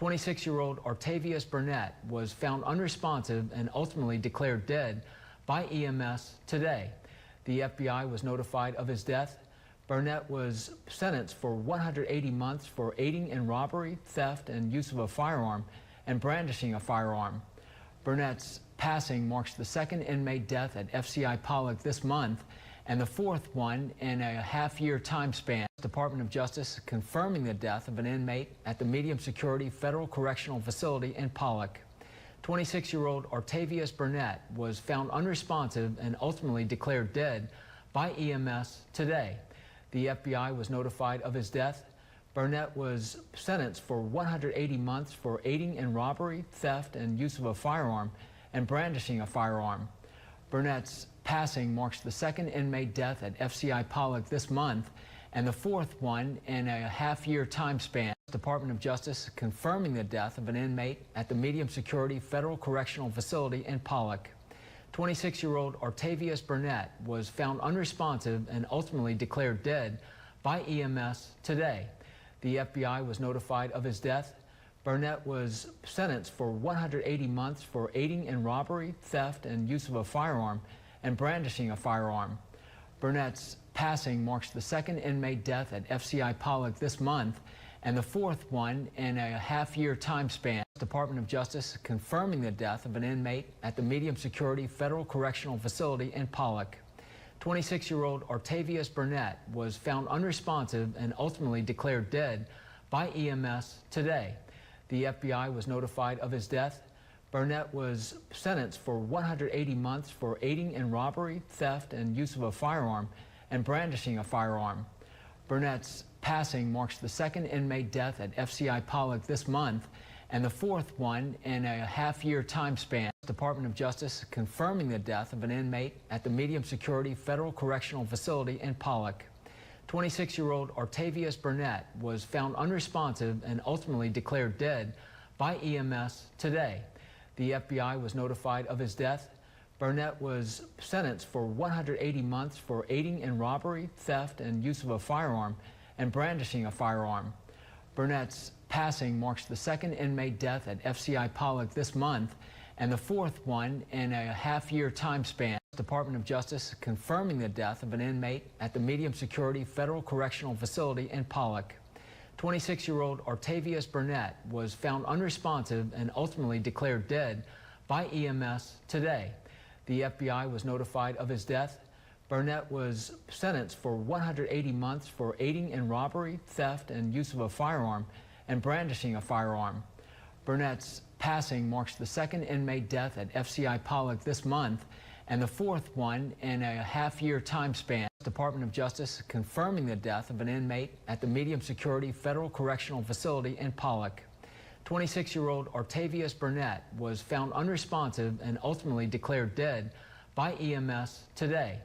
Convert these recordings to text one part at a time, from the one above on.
26-year-old Artavius Burnett was found unresponsive and ultimately declared dead by EMS today. The FBI was notified of his death. Burnett was sentenced for 180 months for aiding in robbery, theft, and use of a firearm and brandishing a firearm. Burnett's passing marks the second inmate death at FCI Pollock this month and the fourth one in a half-year time span. The Department of Justice confirming the death of an inmate at the medium security federal correctional facility in Pollock. 26-year-old Artavius Burnett was found unresponsive and ultimately declared dead by EMS today. The FBI was notified of his death. Burnett was sentenced for 180 months for aiding in robbery, theft, and use of a firearm and brandishing a firearm. Burnett's passing marks the second inmate death at FCI Pollock this month and the fourth one in a half-year time span. The Department of Justice confirming the death of an inmate at the medium security federal correctional facility in Pollock. 26-year-old Artavius Burnett was found unresponsive and ultimately declared dead by EMS today. The FBI was notified of his death. Burnett was sentenced for 180 months for aiding in robbery, theft, and use of a firearm and brandishing a firearm. Burnett's passing marks the second inmate death at FCI Pollock this month and the fourth one in a half-year time span. The Department of Justice confirming the death of an inmate at the medium security federal correctional facility in Pollock. 26-year-old Artavius Burnett was found unresponsive and ultimately declared dead by EMS today. The FBI was notified of his death. Burnett was sentenced for 180 months for aiding in robbery, theft, and use of a firearm and brandishing a firearm. Burnett's passing marks the second inmate death at FCI Pollock this month and the fourth one in a half-year time span. The Department of Justice confirming the death of an inmate at the medium security federal correctional facility in Pollock. 26-year-old Artavius Burnett was found unresponsive and ultimately declared dead by EMS today. The FBI was notified of his death. Burnett was sentenced for 180 months for aiding in robbery, theft, and use of a firearm and brandishing a firearm. Burnett's passing marks the second inmate death at FCI Pollock this month and the fourth one in a half-year time span. The Department of Justice confirming the death of an inmate at the medium security federal correctional facility in Pollock. 26-year-old Artavius Burnett was found unresponsive and ultimately declared dead by EMS today. The FBI was notified of his death. Burnett was sentenced for 180 months for aiding in robbery, theft, and use of a firearm and brandishing a firearm. Burnett's passing marks the second inmate death at FCI Pollock this month and the fourth one in a half-year time span. The Department of Justice confirming the death of an inmate at the medium security federal correctional facility in Pollock. 26-year-old Artavius Burnett was found unresponsive and ultimately declared dead by EMS today.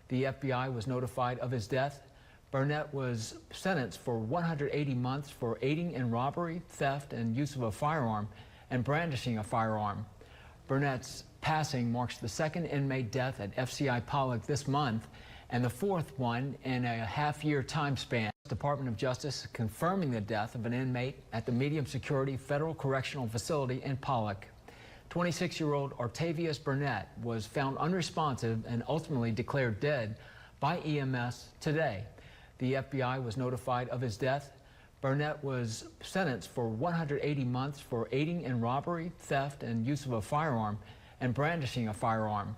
The FBI was notified of his death. Burnett was sentenced for 180 months for aiding in robbery, theft, and use of a firearm and brandishing a firearm. Burnett's passing marks the second inmate death at FCI Pollock this month and the fourth one in a half-year time span. The Department of Justice confirming the death of an inmate at the medium security federal correctional facility in Pollock. 26-year-old Artavius Burnett was found unresponsive and ultimately declared dead by EMS today. The FBI was notified of his death. Burnett was sentenced for 180 months for aiding in robbery, theft, and use of a firearm and brandishing a firearm.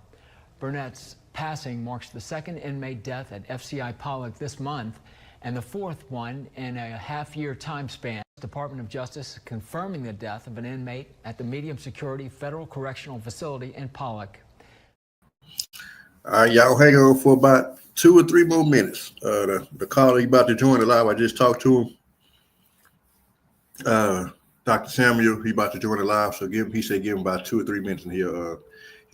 Burnett's passing marks the second inmate death at FCI Pollock this month and the fourth one in a half-year time span. The Department of Justice confirming the death of an inmate at the medium security federal correctional facility in Pollock. All right, y'all hang on for about 2 or 3 more minutes. The caller about to join the live, I just talked to him. Dr. Samuel, he about to join the live, so he said give him about 2 or 3 minutes, and he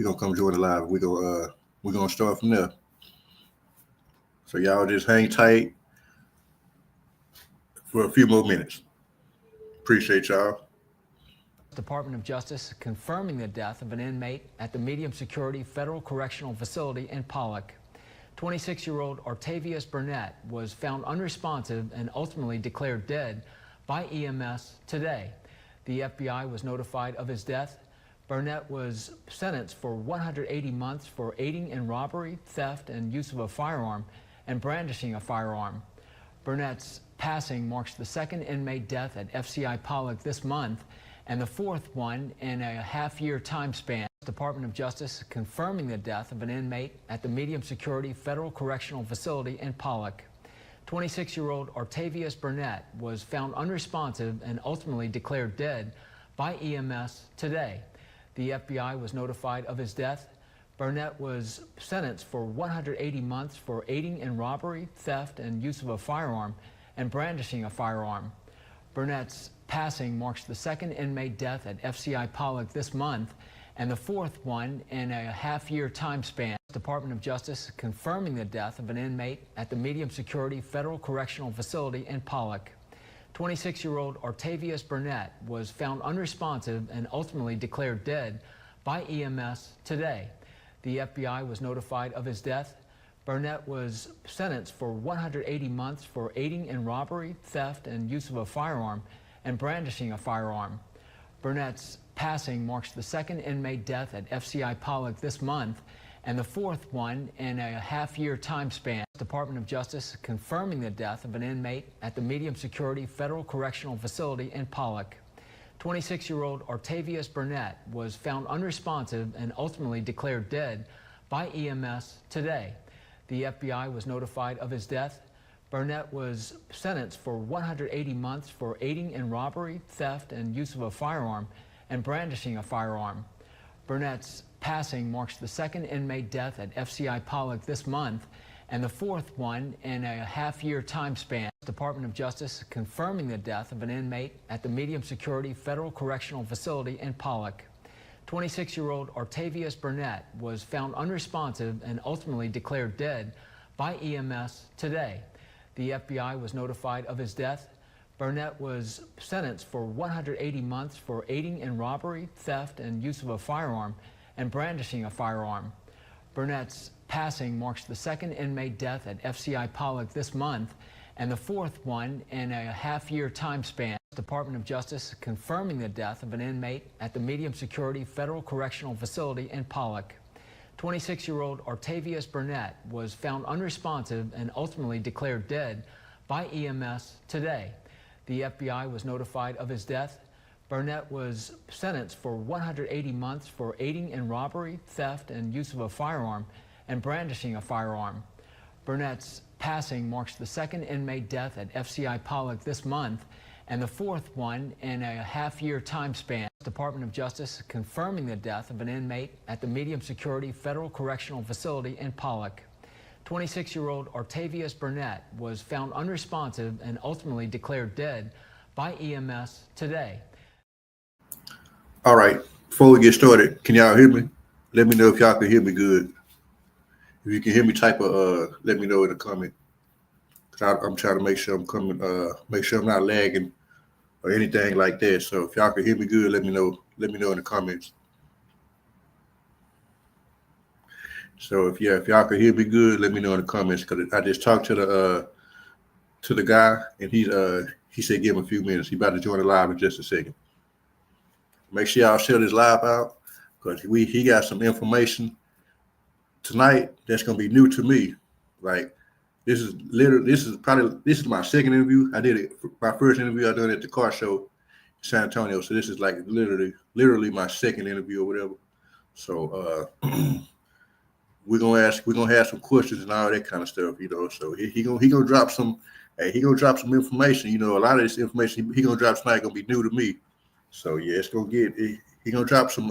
gonna come join the live. We're gonna start from there. So y'all just hang tight for a few more minutes. Appreciate y'all. Department of Justice confirming the death of an inmate at the medium security federal correctional facility in Pollock. 26-year-old Artavius Burnett was found unresponsive and ultimately declared dead by EMS today. The FBI was notified of his death. Burnett was sentenced for 180 months for aiding in robbery, theft, and use of a firearm and brandishing a firearm. Burnett's passing marks the second inmate death at FCI Pollock this month and the fourth one in a half-year time span. The Department of Justice confirming the death of an inmate at the medium security federal correctional facility in Pollock. 26-year-old Artavius Burnett was found unresponsive and ultimately declared dead by EMS today. The FBI was notified of his death. Burnett was sentenced for 180 months for aiding in robbery, theft, and use of a firearm and brandishing a firearm. Burnett's passing marks the second inmate death at FCI Pollock this month and the fourth one in a half-year time span. The Department of Justice confirming the death of an inmate at the medium security federal correctional facility in Pollock. 26-year-old Artavius Burnett was found unresponsive and ultimately declared dead by EMS today. The FBI was notified of his death. Burnett was sentenced for 180 months for aiding in robbery, theft, and use of a firearm and brandishing a firearm. Burnett's passing marks the second inmate death at FCI Pollock this month and the fourth one in a half-year time span. The Department of Justice confirming the death of an inmate at the medium security federal correctional facility in Pollock. 26-year-old Artavius Burnett was found unresponsive and ultimately declared dead by EMS today. The FBI was notified of his death. Burnett was sentenced for 180 months for aiding in robbery, theft, and use of a firearm and brandishing a firearm. Burnett's passing marks the second inmate death at FCI Pollock this month and the fourth one in a half-year time span. The Department of Justice confirming the death of an inmate at the medium security federal correctional facility in Pollock. 26-year-old Artavius Burnett was found unresponsive and ultimately declared dead by EMS today. The FBI was notified of his death. Burnett was sentenced for 180 months for aiding in robbery, theft, and use of a firearm and brandishing a firearm. Burnett's passing marks the second inmate death at FCI Pollock this month and the fourth one in a half-year time span. The Department of Justice confirming the death of an inmate at the medium security federal correctional facility in Pollock. 26-year-old Artavius Burnett was found unresponsive and ultimately declared dead by EMS today. The FBI was notified of his death. Burnett was sentenced for 180 months for aiding in robbery, theft, and use of a firearm and brandishing a firearm. Burnett's passing marks the second inmate death at FCI Pollock this month and the fourth one in a half-year time span. The Department of Justice confirming the death of an inmate at the medium security federal correctional facility in Pollock. 26-year-old Artavius Burnett was found unresponsive and ultimately declared dead by EMS today. All right, before we get started, can y'all hear me? Let me know if y'all can hear me good. If you can hear me, type let me know in the comment. Cause I'm trying to make sure I'm coming, make sure I'm not lagging or anything like that. So if y'all can hear me good, let me know. Let me know in the comments. So if y'all can hear me good, let me know in the comments. Cause I just talked to the guy and he said give him a few minutes. He about to join the live in just a second. Make sure y'all share this live out because he got some information tonight that's gonna be new to me. Like this is my second interview. I did it. My first interview I done at the car show in San Antonio. So this is like literally my second interview or whatever. So we're gonna have some questions and all that kind of stuff, you know. So he gonna drop some information. You know, a lot of this information he gonna drop tonight gonna be new to me. So yeah, it's gonna he gonna drop some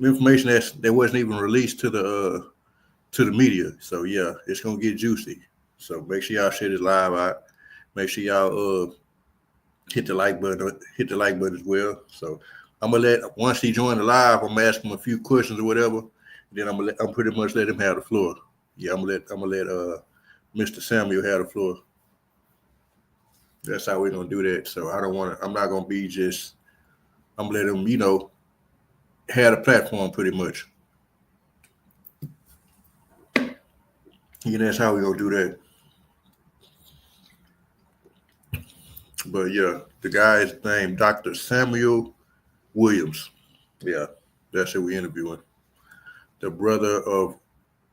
information that wasn't even released to the media. So yeah, it's gonna get juicy. So make sure y'all share this live out. Make sure y'all hit the like button as well. So I'm gonna once he join the live, I'm gonna ask him a few questions or whatever. Then I'm pretty much let him have the floor. Yeah, I'm gonna let Mr. Samuel have the floor. That's how we're gonna do that. So I'm not gonna be just. I'm gonna let him, you know, have the platform pretty much. Yeah, that's how we're gonna do that. But yeah, the guy is named Dr. Samuel Williams. Yeah, that's who we're interviewing. The brother of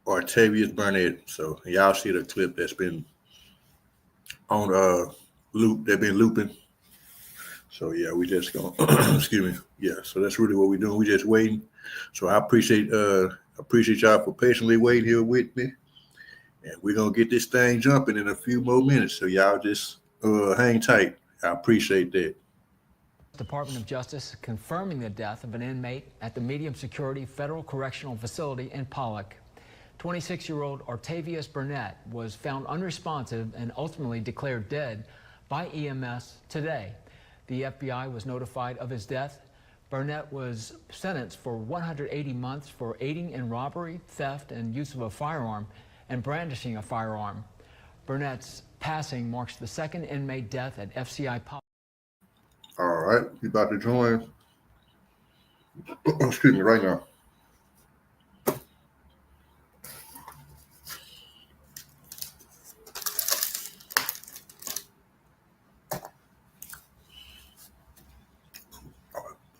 Artavius Burnett. So y'all see the clip that's been on loop. They've been looping. So yeah, we just gonna excuse me. Yeah, so that's really what we're doing. We just waiting. So I appreciate y'all for patiently waiting here with me. And we're gonna get this thing jumping in a few more minutes. So y'all just hang tight. I appreciate that. Department of Justice confirming the death of an inmate at the medium security federal correctional facility in Pollock. 26-year-old Artavius Burnett was found unresponsive and ultimately declared dead by EMS today. The FBI was notified of his death. Burnett was sentenced for 180 months for aiding in robbery, theft, and use of a firearm and brandishing a firearm. Burnett's passing marks the second inmate death at FCI Pollock. All right, you about to join? Excuse me, right now.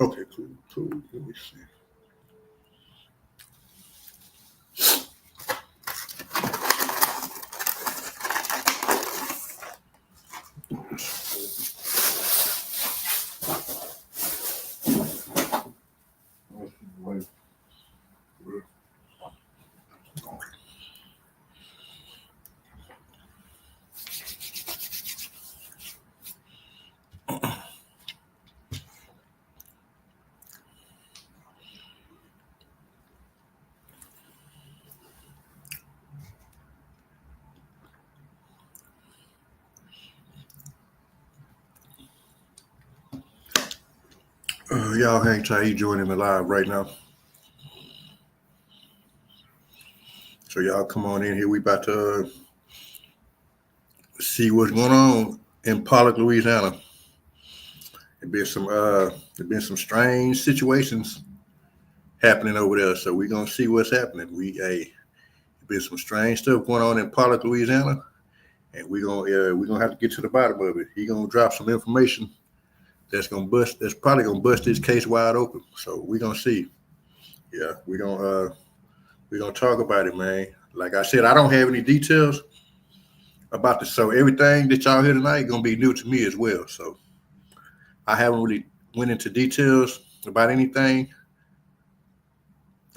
Okay, cool. Let me see. Y'all hang tight. He joining me live right now. So y'all come on in here. We about to see what's going on in Pollock, Louisiana. There's been some strange situations happening over there. So we're gonna see what's happening. There's been some strange stuff going on in Pollock, Louisiana, and we're gonna have to get to the bottom of it. He's gonna drop some information that's probably gonna bust this case wide open. So we're gonna see. Yeah, we're gonna talk about it, man. Like I said, I don't have any details about this. So everything that y'all hear tonight is gonna be new to me as well. So I haven't really went into details about anything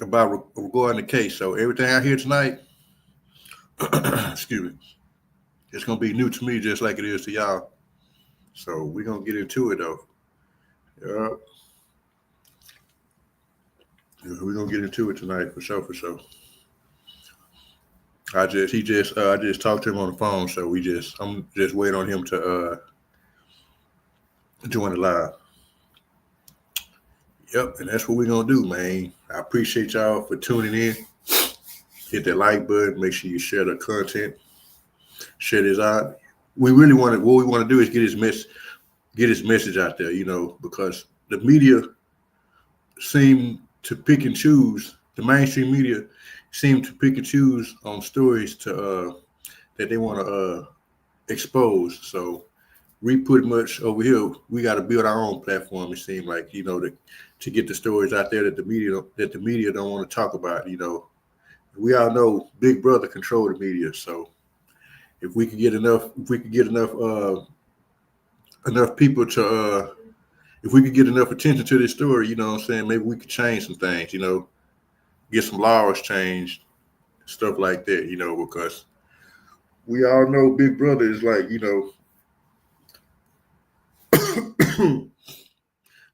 about regarding the case. So everything I hear tonight, excuse me, it's gonna be new to me just like it is to y'all. So we're gonna get into it though. Yeah. We're gonna get into it tonight for sure. I just talked to him on the phone, so I'm just waiting on him to join the live. Yep, and that's what we're gonna do, man. I appreciate y'all for tuning in. Hit that like button, make sure you share the content, share this out. What we want to do is get his message out there, because the media seem to pick and choose. The mainstream media seem to pick and choose on stories that they want to expose. So we pretty much over here, we got to build our own platform. It seems like, to get the stories out there that the media don't want to talk about. We all know Big Brother control the media. So if we could get enough people to if we could get enough attention to this story, maybe we could change some things, get some laws changed, stuff like that, because we all know Big Brother is like,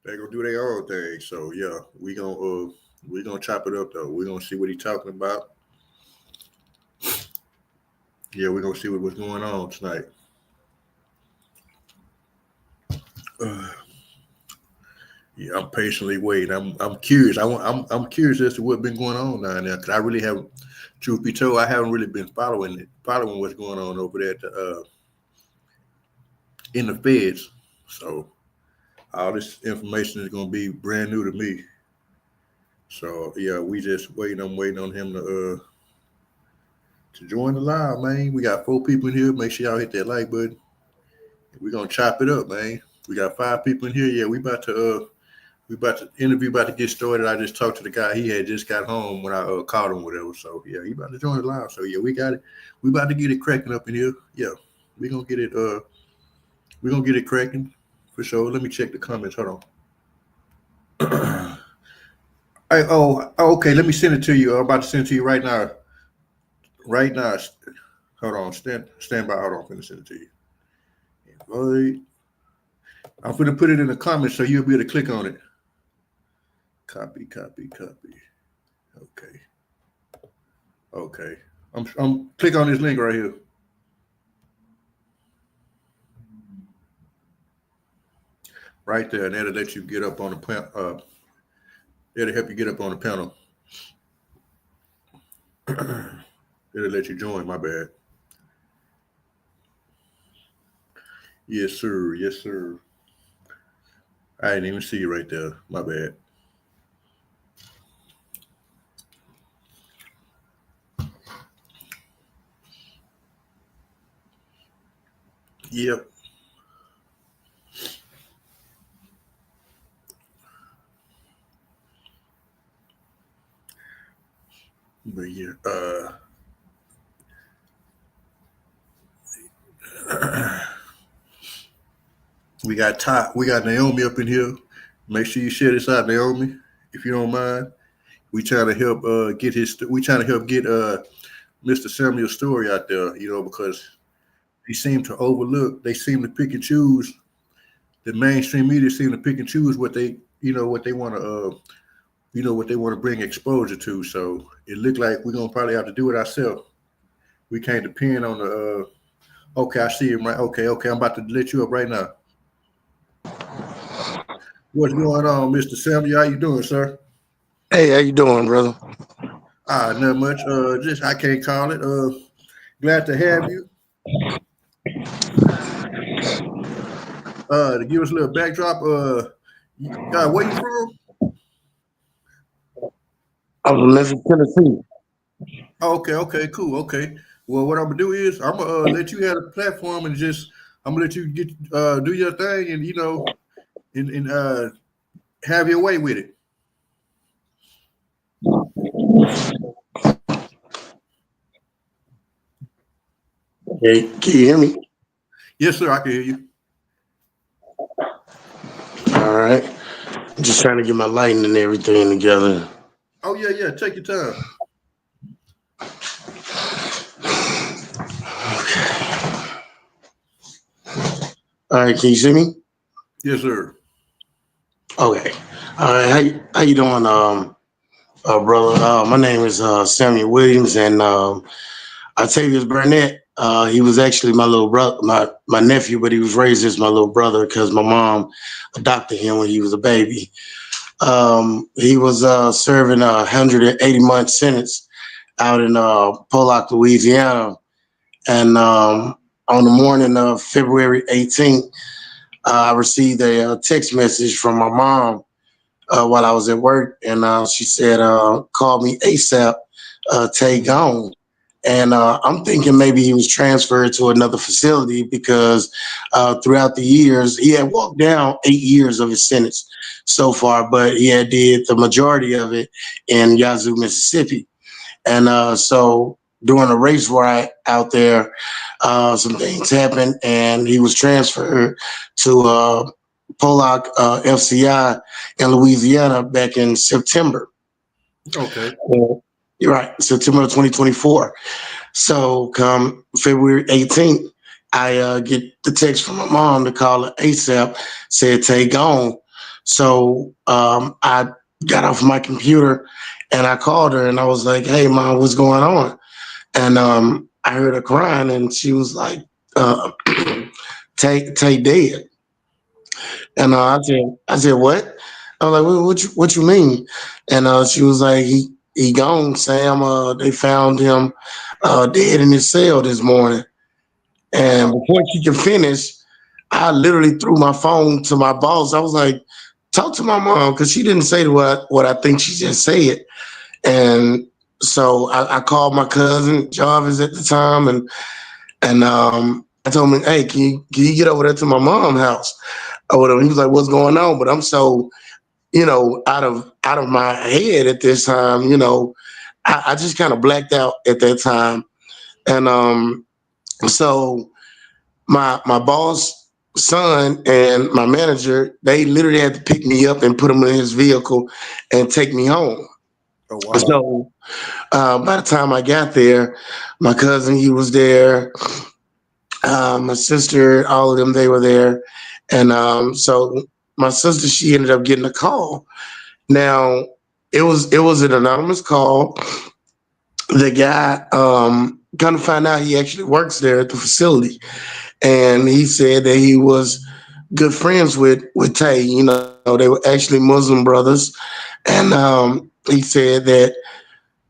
they're gonna do their own thing. So yeah, we're gonna chop it up though. We're gonna see what he's talking about. Yeah, we're gonna see what's going on tonight. Yeah, I'm patiently waiting. I'm curious. I'm curious as to what's been going on down there, because I really haven't. Truth be told, I haven't really been following what's going on over there in the feds. So all this information is going to be brand new to me. So yeah, we just waiting. I'm waiting on him to join the live, man. We got 4 people in here. Make sure y'all hit that like button. We're gonna chop it up, man. We got 5 people in here. Yeah, we about to interview, about to get started. I just talked to the guy. He had just got home when I called him, whatever. So yeah, he about to join the live. So yeah, we got it. We about to get it cracking up in here. Yeah, we gonna get it. We gonna get it cracking for sure. Let me check the comments. Hold on. Okay. Let me send it to you. I'm about to send it to you right now. Right now. Hold on. Stand by. Hold on. I'm gonna send it to you. Invite. I'm gonna put it in the comments so you'll be able to click on it. Copy. Okay. I'm click on this link right here. Right there, and that'll let you get up on the panel. It'll help you get up on the panel. It'll let you join. My bad. Yes, sir. I didn't even see you right there. My bad. Yep. But yeah, we got Naomi up in here. Make sure you share this out, Naomi, if you don't mind. We trying to help get Mr. Samuel's story out there, because they seem to overlook. They seem to pick and choose. The mainstream media seem to pick and choose what they want to what they want to bring exposure to. So it looked like we're gonna probably have to do it ourselves. We can't depend on the. Okay, I see him right. Okay, I'm about to let you up right now. What's going on, Mr. Samuel? How you doing, sir? Hey, how you doing, brother? Not much. Just I can't call it. Glad to have you. To give us a little backdrop. Where you from? I'm from Memphis, Tennessee. Okay, cool. Okay. Well, what I'm gonna do is I'm gonna let you have a platform and I'm gonna let you get do your thing and have your way with it. Hey, can you hear me? Yes, sir. I can hear you. All right. I'm just trying to get my lighting and everything together. Oh yeah. Take your time. Okay. All right. Can you see me? Yes, sir. Okay. All right. How you doing, brother? My name is Samuel Williams, and Artavius Burnett. He was actually my little brother, my nephew, but he was raised as my little brother because my mom adopted him when he was a baby. He was serving a 180-month sentence out in Pollock, Louisiana. And on the morning of February 18th, I received a text message from my mom while I was at work. And she said, call me ASAP, Tay gone. And I'm thinking maybe he was transferred to another facility because throughout the years, he had walked down 8 years of his sentence so far, but he had did the majority of it in Yazoo, Mississippi. And so during a race ride out there, some things happened and he was transferred to Pollock FCI in Louisiana back in September. Okay. You're right, September 2024. So come February 18th, I get the text from my mom to call her ASAP, said take on. So I got off my computer and I called her and I was like, hey, mom, what's going on? And I heard her crying and she was like, Tay dead. And I said, what? I was like, what you mean? And she was like, he gone, Sam. They found him dead in his cell this morning. And before she could finish, I literally threw my phone to my boss. I was like, talk to my mom, because she didn't say what I think she just said. And so I called my cousin Jarvis at the time, and I told him, hey, can you get over there to my mom's house or whatever? He was like, what's going on? But I'm so, out of my head at this time, I just kind of blacked out at that time. And so my boss son and my manager, they literally had to pick me up and put him in his vehicle and take me home. Oh wow. So by the time I got there, my cousin, he was there, my sister, all of them, they were there. And so my sister, she ended up getting a call. Now it was an anonymous call. The guy kind of found out he actually works there at the facility. And he said that he was good friends with Tay. They were actually Muslim brothers. And he said that,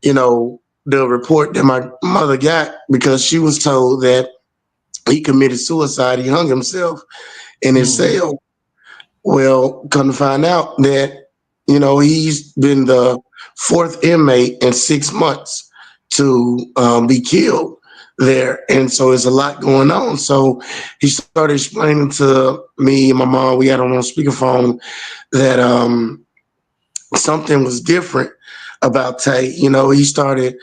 the report that my mother got, because she was told that he committed suicide, he hung himself in his cell. Well, come to find out that, he's been the fourth inmate in 6 months to be killed there. And so there's a lot going on. So he started explaining to me and my mom, we had on speakerphone, that something was different about Tay. He started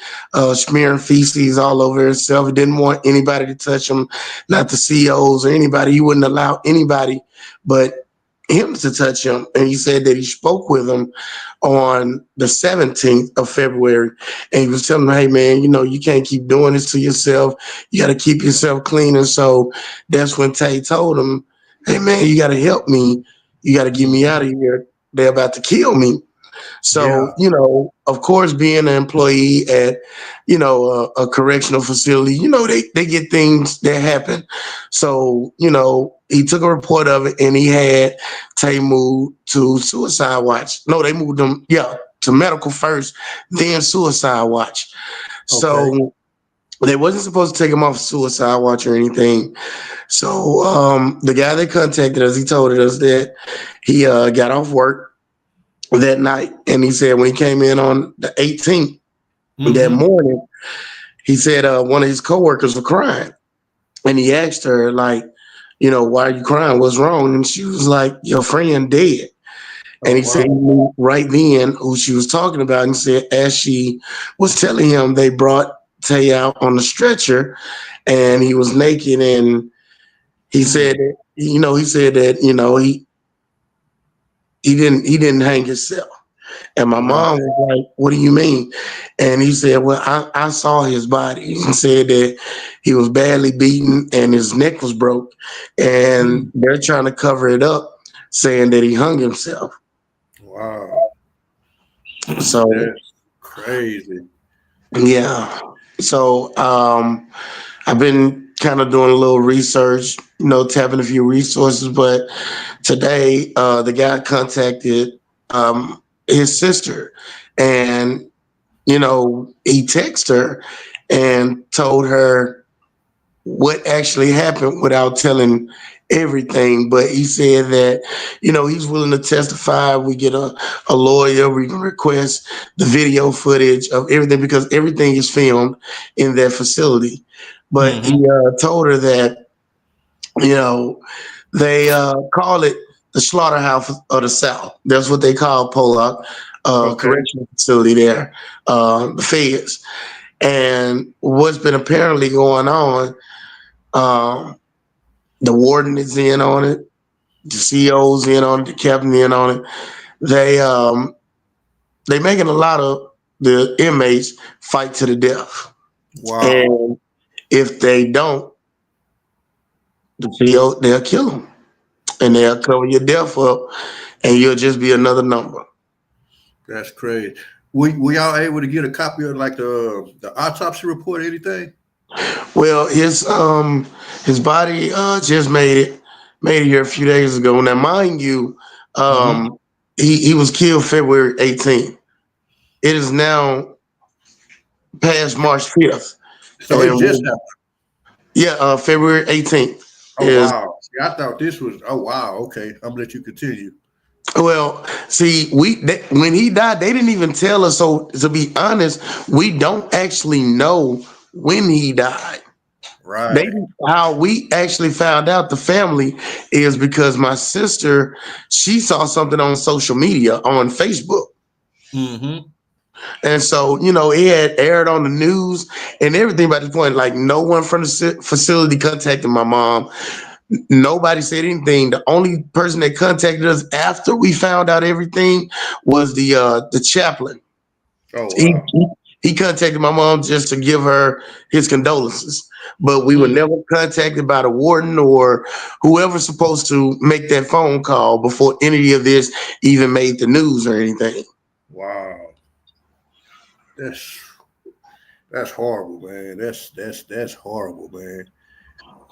smearing feces all over himself. He didn't want anybody to touch him, not the CEOs or anybody. He wouldn't allow anybody but him to touch him. And he said that he spoke with him on the 17th of February. And he was telling him, hey, man, you can't keep doing this to yourself. You got to keep yourself clean. And so that's when Tay told him, hey, man, you got to help me. You got to get me out of here. They're about to kill me. So, of course, being an employee at, a correctional facility, they get things that happen. So, he took a report of it and he had Tay moved to suicide watch. No, they moved him, to medical first, then suicide watch. Okay. So they wasn't supposed to take him off suicide watch or anything. So the guy that contacted us, he told us that he got off work that night, and he said when he came in on the 18th that morning, he said one of his coworkers was crying, and he asked her, like, why are you crying? What's wrong? And she was like, your friend dead. And he said he knew right then who she was talking about. And he said as she was telling him, they brought Tay out on the stretcher, and he was naked, and he said that, he didn't hang himself. And my mom was like, what do you mean? And he said, well, I saw his body. He said that he was badly beaten and his neck was broke. And they're trying to cover it up, saying that he hung himself. Wow. So that's crazy. Yeah. So I've been kind of doing a little research, tapping a few resources, but today the guy contacted his sister, and he texted her and told her what actually happened without telling everything. But he said that he's willing to testify. We get a lawyer, we can request the video footage of everything, because everything is filmed in that facility. But he told her that they call it the slaughterhouse of the South. That's what they call Pollock correctional facility there, the feds. And what's been apparently going on, the warden is in on it, the CEO's in on it, the captain in on it. They making a lot of the inmates fight to the death. Wow. And if they don't, the CEO, they'll kill them. And they'll cover your death up, and you'll just be another number. That's crazy. Were y'all able to get a copy of like the autopsy report or anything? Well, his body just made it here a few days ago. Now, mind you, he was killed February 18th. It is now past March 5th. So it just happened. Yeah, February 18th. Oh, wow. See, I thought this was, oh, wow. Okay. I'm going to let you continue. Well, see, when he died, they didn't even tell us. So to be honest, we don't actually know when he died. They Right. how we actually found out the family is because my sister, she saw something on social media on Facebook. Mm-hmm. And so, it had aired on the news and everything by this point. Like, no one from the facility contacted my mom. Nobody said anything. The only person that contacted us after we found out everything was the chaplain. Oh He, wow. he he contacted my mom just to give her his condolences, but we were Mm. never contacted by the warden or whoever's supposed to make that phone call before any of this even made the news or anything. Wow. That's that's horrible, man. That's horrible, man.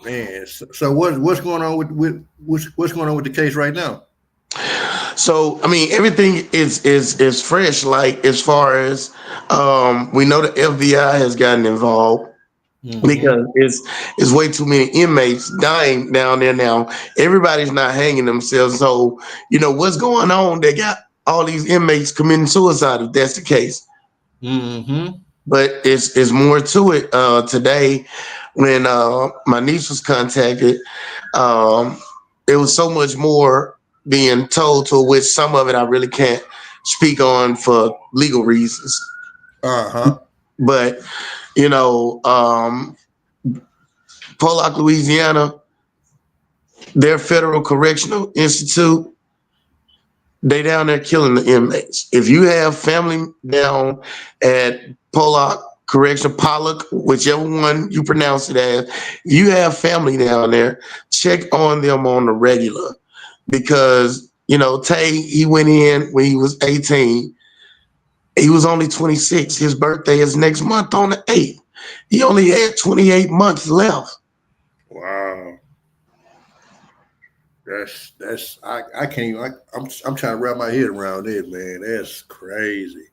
Man. So what's going on with what's going on with the case right now? So I mean, everything is fresh. Like, as far as we know, the FBI has gotten involved Mm-hmm. because it's way too many inmates dying down there now. Everybody's not hanging themselves. So what's going on? They got all these inmates committing suicide if that's the case. Mm-hmm. But it's more to it. Today, when my niece was contacted, um, it was so much more being told, to which some of it I really can't speak on for legal reasons. Uh-huh. But you know, um, Pollock, Louisiana, their federal correctional institute, they down there killing the inmates. If you have family down at Pollock Correction, Pollock, whichever one you pronounce it as, you have family down there, check on them on the regular. Because, Tay, he went in when he was 18. He was only 26. His birthday is next month on the 8th. He only had 28 months left. Wow. I can't even I'm trying to wrap my head around it, man. That's crazy.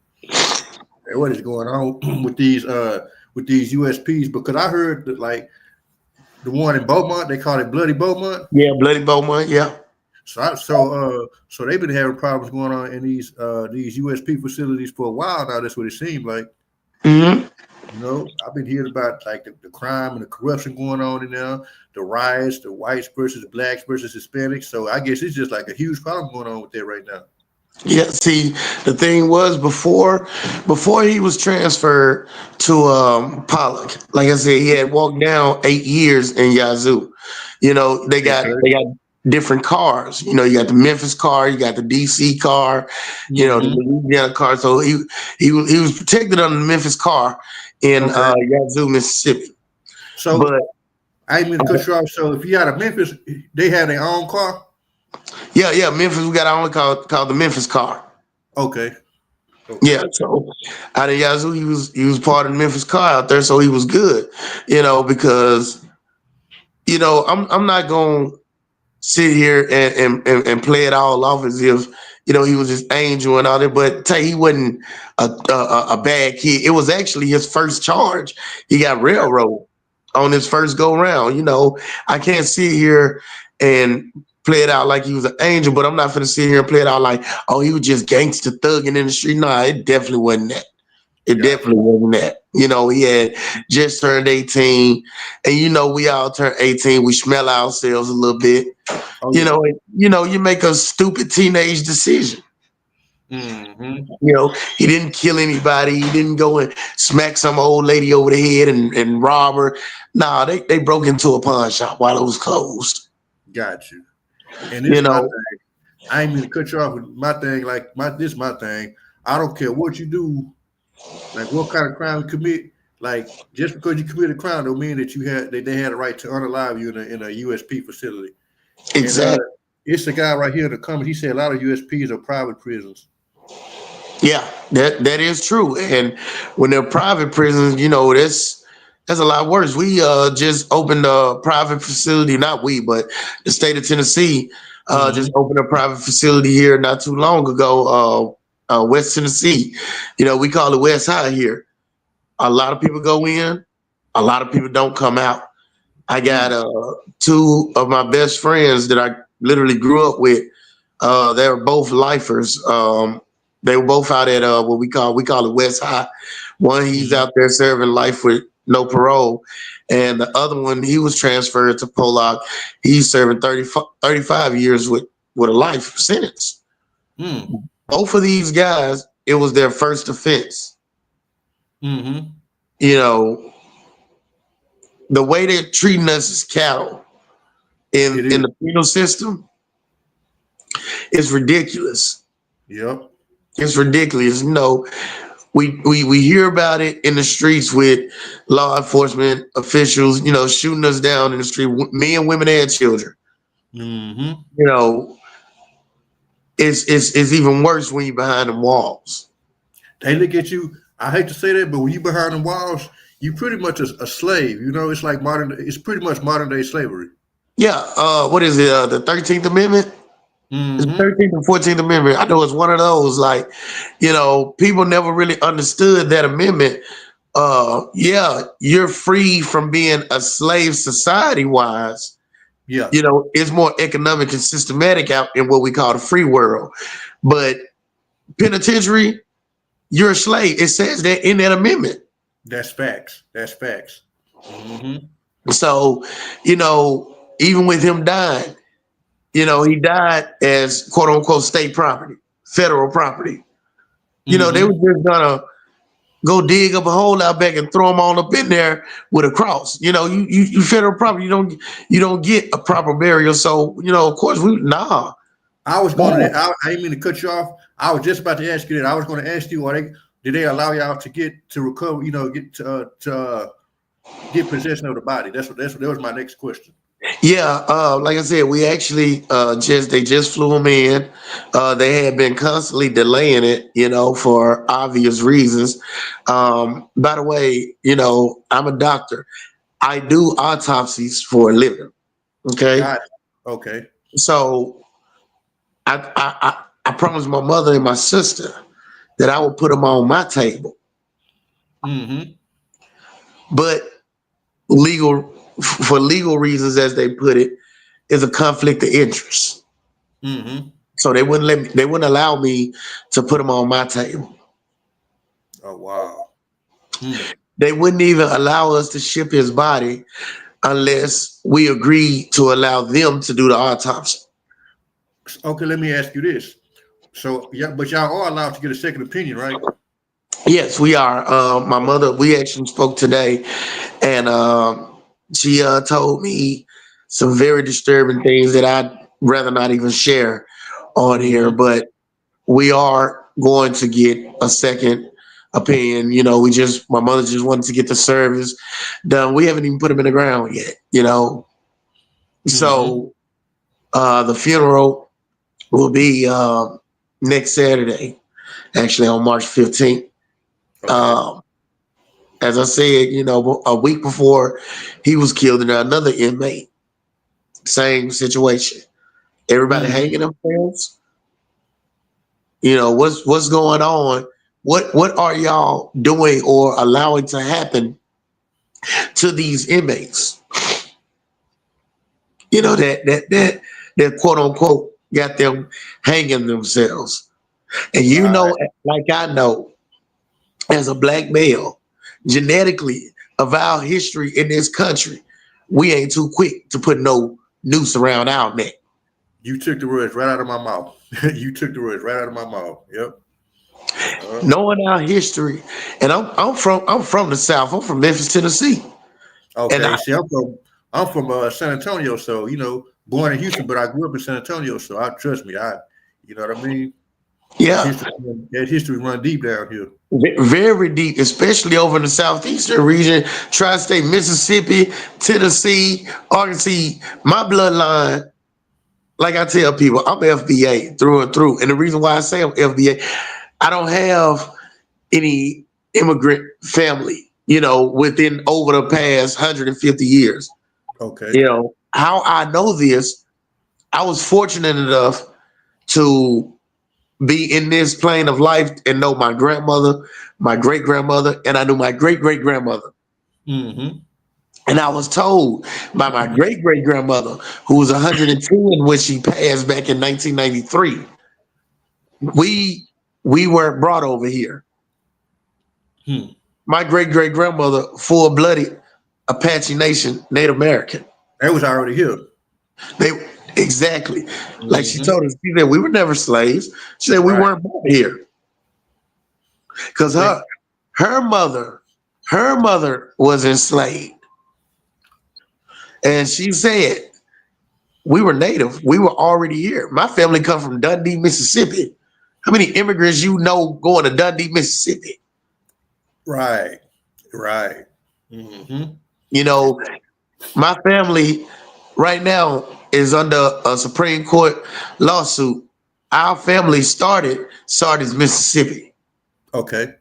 And what is going on with these USPs? Because I heard that, like, the one in Beaumont, they call it Bloody Beaumont. Yeah, Bloody Beaumont, yeah. So they've been having problems going on in these USP facilities for a while now. That's what it seemed like. Hmm. I've been hearing about, like, the crime and the corruption going on in there, the riots, the whites versus blacks versus Hispanics. So I guess it's just like a huge problem going on with that right now. Yeah, see, the thing was, before he was transferred to Pollock, like I said, he had walked down 8 years in Yazoo. They got Okay. different cars. You got the Memphis car, you got the DC car, the Mm-hmm. Louisiana car. So he was protected under the Memphis car in Okay. Yazoo, Mississippi. So But I didn't mean to cut you off. So if you out of Memphis, they have their own car. yeah, Memphis, we got our own called the Memphis car. Okay. Okay. Yeah, so out of Yazoo, he was part of the Memphis car out there, so he was good, because I'm not gonna sit here and play it all off as if he was this angel and all that, but Tay, he wasn't a bad kid. It was actually his first charge. He got railroaded on his first go round. I can't sit here and play it out like he was an angel, but I'm not gonna sit here and play it out like, oh, he was just gangster thugging in the street. Nah, it definitely wasn't that. It Gotcha. definitely wasn't that. He had just turned 18, and we all turn 18. We smell ourselves a little bit. Oh yeah. You make a stupid teenage decision. Mm-hmm. He didn't kill anybody. He didn't go and smack some old lady over the head and rob her. Nah, they broke into a pawn shop while it was closed. Got you. And this You is my know, thing. I ain't mean to cut you off with my thing. Like, my thing. I don't care what you do, like what kind of crime you commit. Like, just because you committed a crime don't mean that they had a right to unalive you in a USP facility. And exactly. it's a guy right here in the comments. He said a lot of USPs are private prisons. Yeah, that is true. And when they're private prisons, that's a lot worse. We just opened a private facility, not we, but the state of Tennessee just Mm-hmm. opened a private facility here not too long ago, West Tennessee. We call it West High here. A lot of people go in, a lot of people don't come out. I got two of my best friends that I literally grew up with. They were both lifers. They were both out at what we call it West High. One, he's Mm-hmm. out there serving life with no parole. And the other one, he was transferred to Pollock. He's serving 35 years with a life sentence. Mm. Both of these guys, it was their first offense. Mm-hmm. You know, the way they're treating us as cattle in It is. the penal system is ridiculous. Yep. It's ridiculous. You know, we hear about it in the streets with law enforcement officials, you know, shooting us down in the street, men, women, and children. Mm-hmm. You know, it's even worse when you're behind the walls. They look at you. I hate to say that, but when you behind the walls, you pretty much a slave. You know, it's like it's pretty much modern day slavery. Yeah. What is it? The 13th Amendment? It's Mm-hmm. 13th and 14th Amendment. I know it's one of those. Like, you know, people never really understood that amendment. Yeah, you're free from being a slave society wise. Yeah. You know, it's more economic and systematic out in what we call the free world. But penitentiary, you're a slave. It says that in that amendment. That's facts. That's facts. Mm-hmm. So, you know, even with him dying, you know, he died as quote unquote state property, federal property. You know, they Mm-hmm. were just gonna go dig up a hole out back and throw them all up in there with a cross. You know, you federal property, you don't get a proper burial. So, you know, of course I was going to. I didn't mean to cut you off. I was just about to ask you that. I was going to ask you, did they allow y'all to get to recover? You know, get to get possession of the body. That was my next question. Yeah, like I said, we actually they just flew them in. They had been constantly delaying it, you know, for obvious reasons. By the way, you know, I'm a doctor. I do autopsies for a living. Okay, Got it. Okay. so I promised my mother and my sister that I would put them on my table, Mm-hmm. but for legal reasons, as they put it, is a conflict of interest. Mm-hmm. So they wouldn't allow me to put them on my table. Oh wow. Mm. They wouldn't even allow us to ship his body unless we agreed to allow them to do the autopsy. Okay, let me ask you this. So yeah, but y'all are allowed to get a second opinion, right? Yes, we are. My mother, we actually spoke today, and she told me some very disturbing things that I'd rather not even share on here. Mm-hmm. But we are going to get a second opinion. You know, my mother just wanted to get the service done. We haven't even put him in the ground yet, you know. So the funeral will be next Saturday, actually on March 15th. Okay. As I said, you know, a week before he was killed, and another inmate, same situation. Everybody Mm-hmm. hanging themselves. You know, what's going on? What are y'all doing or allowing to happen to these inmates? You know, that quote unquote got them hanging themselves. And you Right. know, like I know, as a black male, genetically of our history in this country, we ain't too quick to put no noose around our neck. You took the words right out of my mouth. You took the words right out of my mouth. Yep. Knowing our history, and I'm from the South. I'm from Memphis, Tennessee, and Okay. See, I'm from San Antonio, so you know, born in Houston, but I grew up in San Antonio, so trust me, you know what I mean. That yeah, history, that history run deep down here. very deep, especially over in the southeastern region, tri-state Mississippi, Tennessee, Arkansas. My bloodline, like I tell people, I'm FBA through and through, and the reason why I say I'm FBA, I don't have any immigrant family, you know, within over the past 150 years. Okay. You know, how I know this, I was fortunate enough to be in this plane of life and know my grandmother, my great grandmother, and I knew my great great grandmother. Mm-hmm. And I was told by my great great grandmother, who was 110 when she passed back in 1993, we weren't brought over here. Hmm. my great great grandmother, full blooded Apache Nation Native American. They was already here. They exactly like she Mm-hmm. told us. She said we were never slaves. She said we Right. weren't born here because her mother was enslaved, and she said we were native. We were already here. My family come from Dundee, Mississippi. How many immigrants you know going to Dundee, Mississippi? Right. Right. Mm-hmm. You know, my family right now is under a Supreme Court lawsuit. Our family started Sardis, Mississippi. Okay.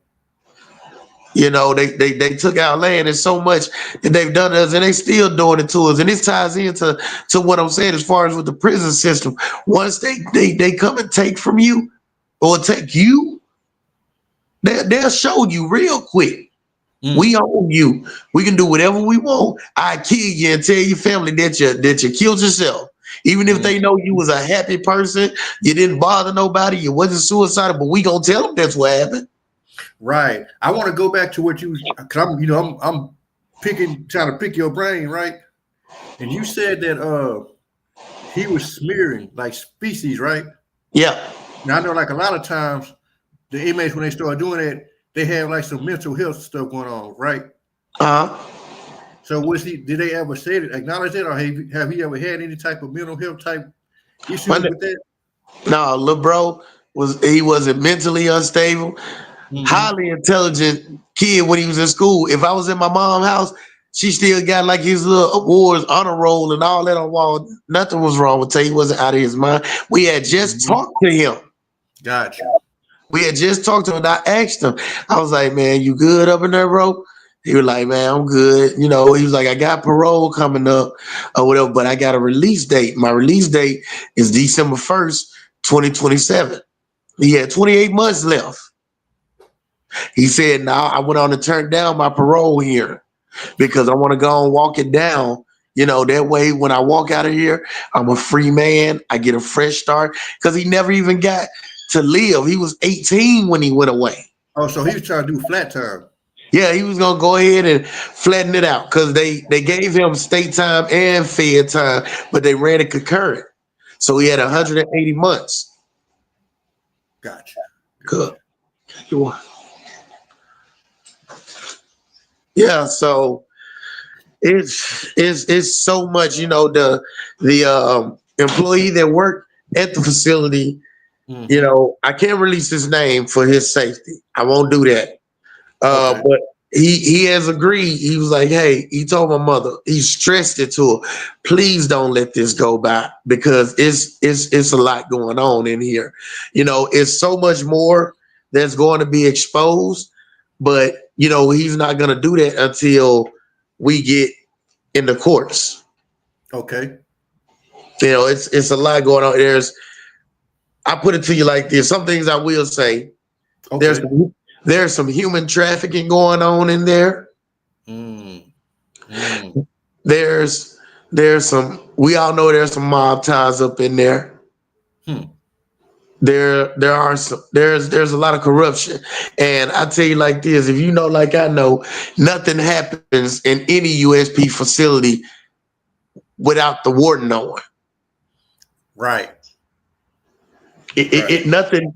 You know, they took our land and so much that they've done to us, and they still doing it to us. And this ties into what I'm saying as far as with the prison system. Once they come and take from you or take you, they'll show you real quick. Mm. We own you. We can do whatever we want. I kill you and tell your family that you killed yourself. Even if they know you was a happy person, you didn't bother nobody, you wasn't suicidal, but we gonna tell them that's what happened. Right. I want to go back to what you, cause I'm trying to pick your brain, right? And you said that he was smearing like species, right? Yeah. Now I know like a lot of times the inmates when they start doing that, they have like some mental health stuff going on, right? Uh-huh. So did they ever say it, acknowledge that, or have he ever had any type of mental health type issues with that? No, little bro wasn't mentally unstable, highly intelligent kid when he was in school. If I was in my mom's house, she still got like his little awards, honor roll, and all that on wall. Nothing was wrong with him. He wasn't out of his mind. We had just talked to him. Gotcha. We had just talked to him, and I asked him. I was like, "Man, you good up in there, bro?" He was like, "Man, I'm good." You know, he was like, "I got parole coming up or whatever, but I got a release date. My release date is December 1st, 2027. He had 28 months left. He said, "Now I went on to turn down my parole here because I want to go and walk it down. You know, that way when I walk out of here, I'm a free man. I get a fresh start." Because he never even got to live. He was 18 when he went away. Oh, so he was trying to do flat time. Yeah, he was gonna go ahead and flatten it out because they gave him state time and fed time, but they ran it concurrent. So he had 180 months. Gotcha. Good. Yeah, so it's so much, you know, the employee that worked at the facility, you know, I can't release his name for his safety. I won't do that. Okay. But he has agreed. He was like, "Hey," he told my mother, he stressed it to her, "Please don't let this go by because it's a lot going on in here. You know, it's so much more that's going to be exposed, but you know, he's not going to do that until we get in the courts." Okay. You know, it's a lot going on. I put it to you like this. Some things I will say. Okay. There's some human trafficking going on in there. There's some, we all know there's some mob ties up in there. There's a lot of corruption. And I tell you like this, if you know like I know, nothing happens in any USP facility without the warden knowing. Right. Nothing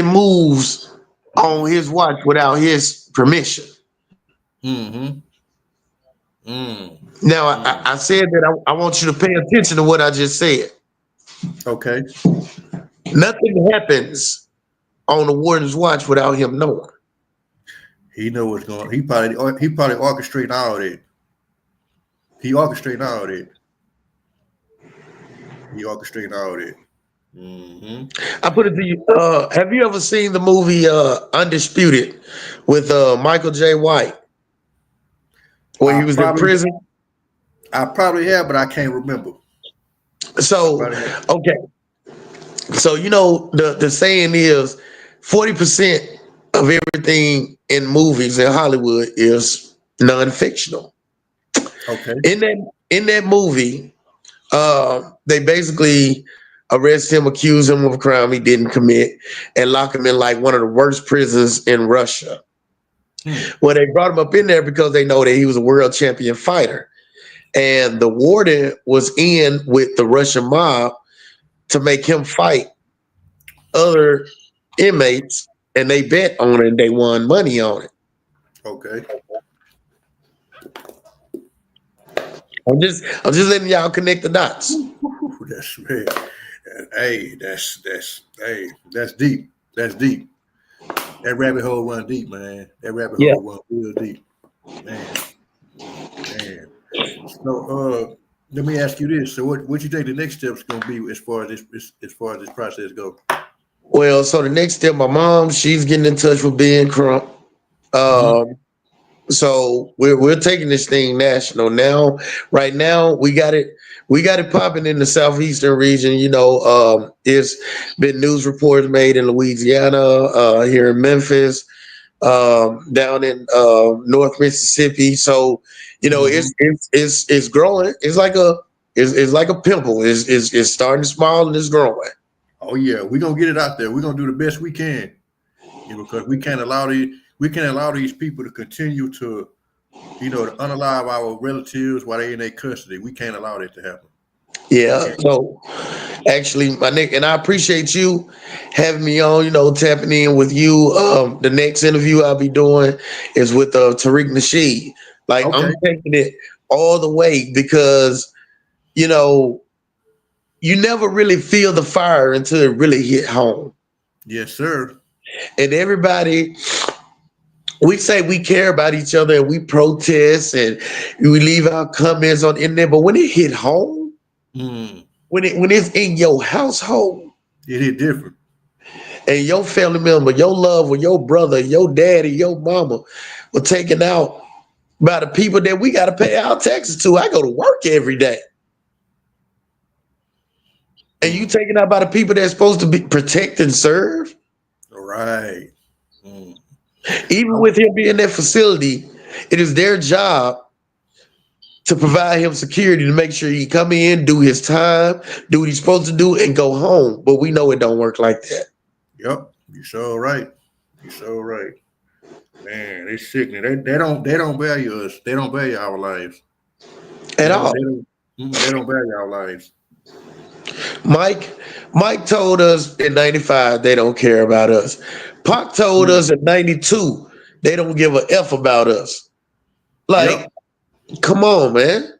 moves on his watch without his permission. Now, I said that I want you to pay attention to what I just said. Okay. Nothing happens on the warden's watch without him knowing. He know what's going on. He probably orchestrating all that. He orchestrating all that. I put it to you. Have you ever seen the movie Undisputed with Michael J. White, where he was in prison? I probably have, but I can't remember. So, okay. So, you know, the saying is 40% of everything in movies in Hollywood is non-fictional. Okay. In that movie, they basically arrest him, accuse him of a crime he didn't commit, and lock him in like one of the worst prisons in Russia. Well, they brought him up in there because they know that he was a world champion fighter. And the warden was in with the Russian mob to make him fight other inmates, and they bet on it and they won money on it. Okay. I'm just letting y'all connect the dots. That's man. Hey, that's deep. That's deep. That rabbit hole run deep, man. That rabbit hole run real deep. Man. So let me ask you this. So what you think the next step's gonna be as far as this process goes? Well, so the next step, my mom, she's getting in touch with Ben Crump. So we're taking this thing national now. Right now, we got it popping in the southeastern region. It's been news reports made in Louisiana, here in Memphis, down in North Mississippi. So it's growing. It's like a pimple. It's starting small and it's growing. Oh yeah, we're gonna get it out there. We're gonna do the best we can, because we can't allow these people to continue to, to unalive our relatives while they're in their custody. We can't allow that to happen. Yeah. So actually, my Nick, and I appreciate you having me on, tapping in with you. The next interview I'll be doing is with Tariq Nasheed. Like, okay. I'm taking it all the way because, you never really feel the fire until it really hit home. Yes, sir. And everybody, we say we care about each other and we protest and we leave our comments on in there, but when it hit home, when it's in your household, it hit different. And your family member, your loved one, your brother, your daddy, your mama were taken out by the people that we got to pay our taxes to. I go to work every day. And you taken out by the people that's supposed to be protect and serve. Right. Even with him being in that facility, it is their job to provide him security to make sure he come in, do his time, do what he's supposed to do, and go home. But we know it don't work like that. Yep, you're so right. You're so right. Man, it's sickening. They don't value us. They don't value our lives at all. They don't value our lives. Mike told us in 95 they don't care about us. Pac told us in 92 they don't give a F about us. Like, come on, man.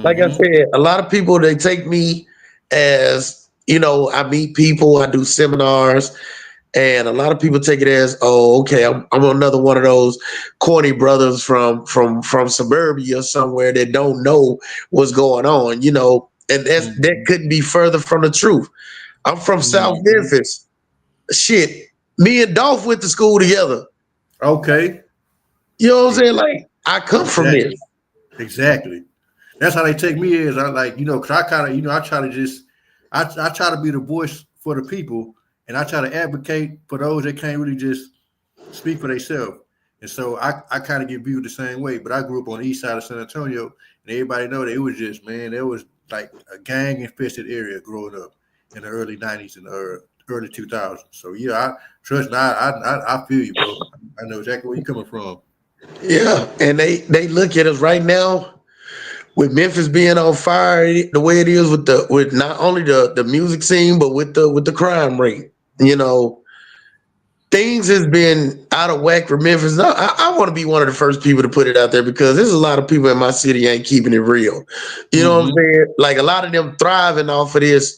Like I said, a lot of people, they take me as, I meet people, I do seminars, and a lot of people take it as, oh, okay, I'm another one of those corny brothers from suburbia somewhere that don't know what's going on, and that couldn't be further from the truth. I'm from South Memphis. Shit, me and Dolph went to school together. Okay. You know what I'm saying? Like, I come from this. Exactly. That's how they take me as I like, because I kind of, I try to be the voice for the people, and I try to advocate for those that can't really just speak for themselves. And so I kind of get viewed the same way. But I grew up on the east side of San Antonio, and everybody know that it was just, man, there was like a gang infested area growing up in the early 90s and early 2000s. So yeah, I feel you, bro. I know exactly where you're coming from. Yeah, and they look at us right now with Memphis being on fire the way it is with not only the music scene but with the crime rate. Things has been out of whack for Memphis. I want to be one of the first people to put it out there because there's a lot of people in my city ain't keeping it real. You know what I'm saying? Like, a lot of them thriving off of this,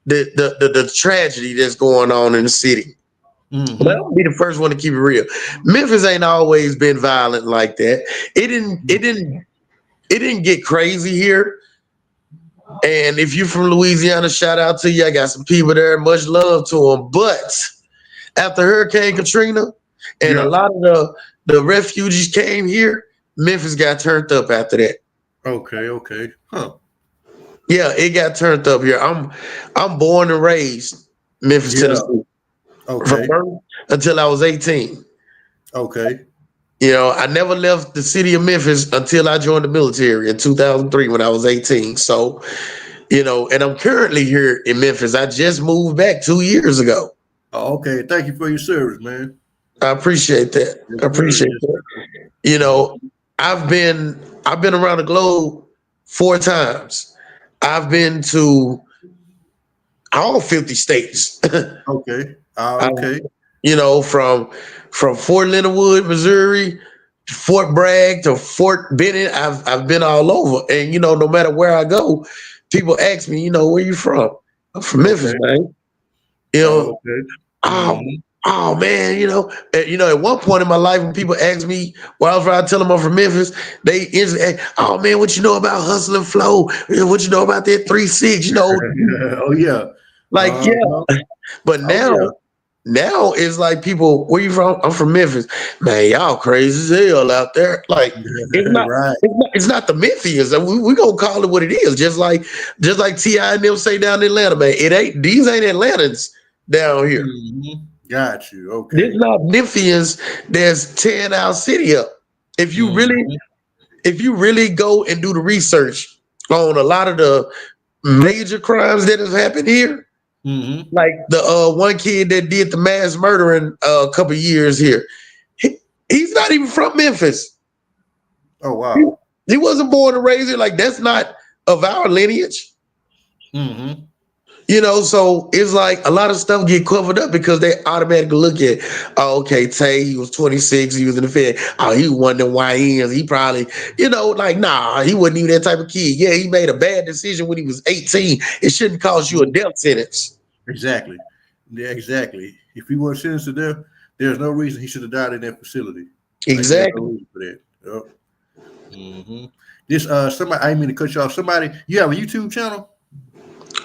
the tragedy that's going on in the city. But I'll be the first one to keep it real. Memphis ain't always been violent like that. It didn't get crazy here. And if you're from Louisiana, shout out to you. I got some people there. Much love to them. But after Hurricane Katrina and a lot of the refugees came here, Memphis got turned up after that. Okay. Huh. Yeah, it got turned up here. I'm born and raised Memphis, Tennessee. Okay. From birth until I was 18. Okay. I never left the city of Memphis until I joined the military in 2003 when I was 18. So, and I'm currently here in Memphis. I just moved back 2 years ago. Oh, okay. Thank you for your service, man. I appreciate that. Yes, I sir. appreciate Yes, that. sir. You know, I've been around the globe 4 times. I've been to all 50 states. Okay. I, Okay. from Fort Leonard Wood, Missouri, Fort Bragg to Fort Benning. I've been all over, and no matter where I go, people ask me, where you from? I'm from Memphis, Okay. man. You know, Okay. oh, Mm-hmm. oh man, at one point in my life, when people ask me where I was from, I tell them I'm from Memphis. They instantly ask, "Oh man, what you know about hustle and flow? What you know about that 3-6?" Oh yeah. Like Uh-huh. yeah. But Oh yeah. now it's like people, where you from? I'm from Memphis. Man, y'all crazy as hell out there. Like it's not. Right. It's not the Memphians. We gonna call it what it is. Just like T.I. and them say down in Atlanta, man. These ain't Atlantans down here. Mm-hmm. Got you. There's Okay. not Memphians that's tearing our city up. If you really, Mm-hmm. if you really go and do the research on a lot of the major crimes that have happened here, Mm-hmm. like the one kid that did the mass murdering a couple years here, he, he's not even from Memphis. Oh He, wow. he wasn't born and raised here. Like that's not of our lineage. Mm-hmm. So it's like a lot of stuff get covered up because they automatically look at, oh, okay, Tay, he was 26, he was in the Fed. Oh, he was one of them YNs. He probably, like, nah, he wasn't even that type of kid. Yeah, he made a bad decision when he was 18. It shouldn't cause you a death sentence. Exactly. Yeah, exactly. If he was sentenced to death, there's no reason he should have died in that facility. Like there's no Exactly. reason for that. Yep. Mm-hmm. This somebody I didn't mean to cut you off. Somebody, you have a YouTube channel?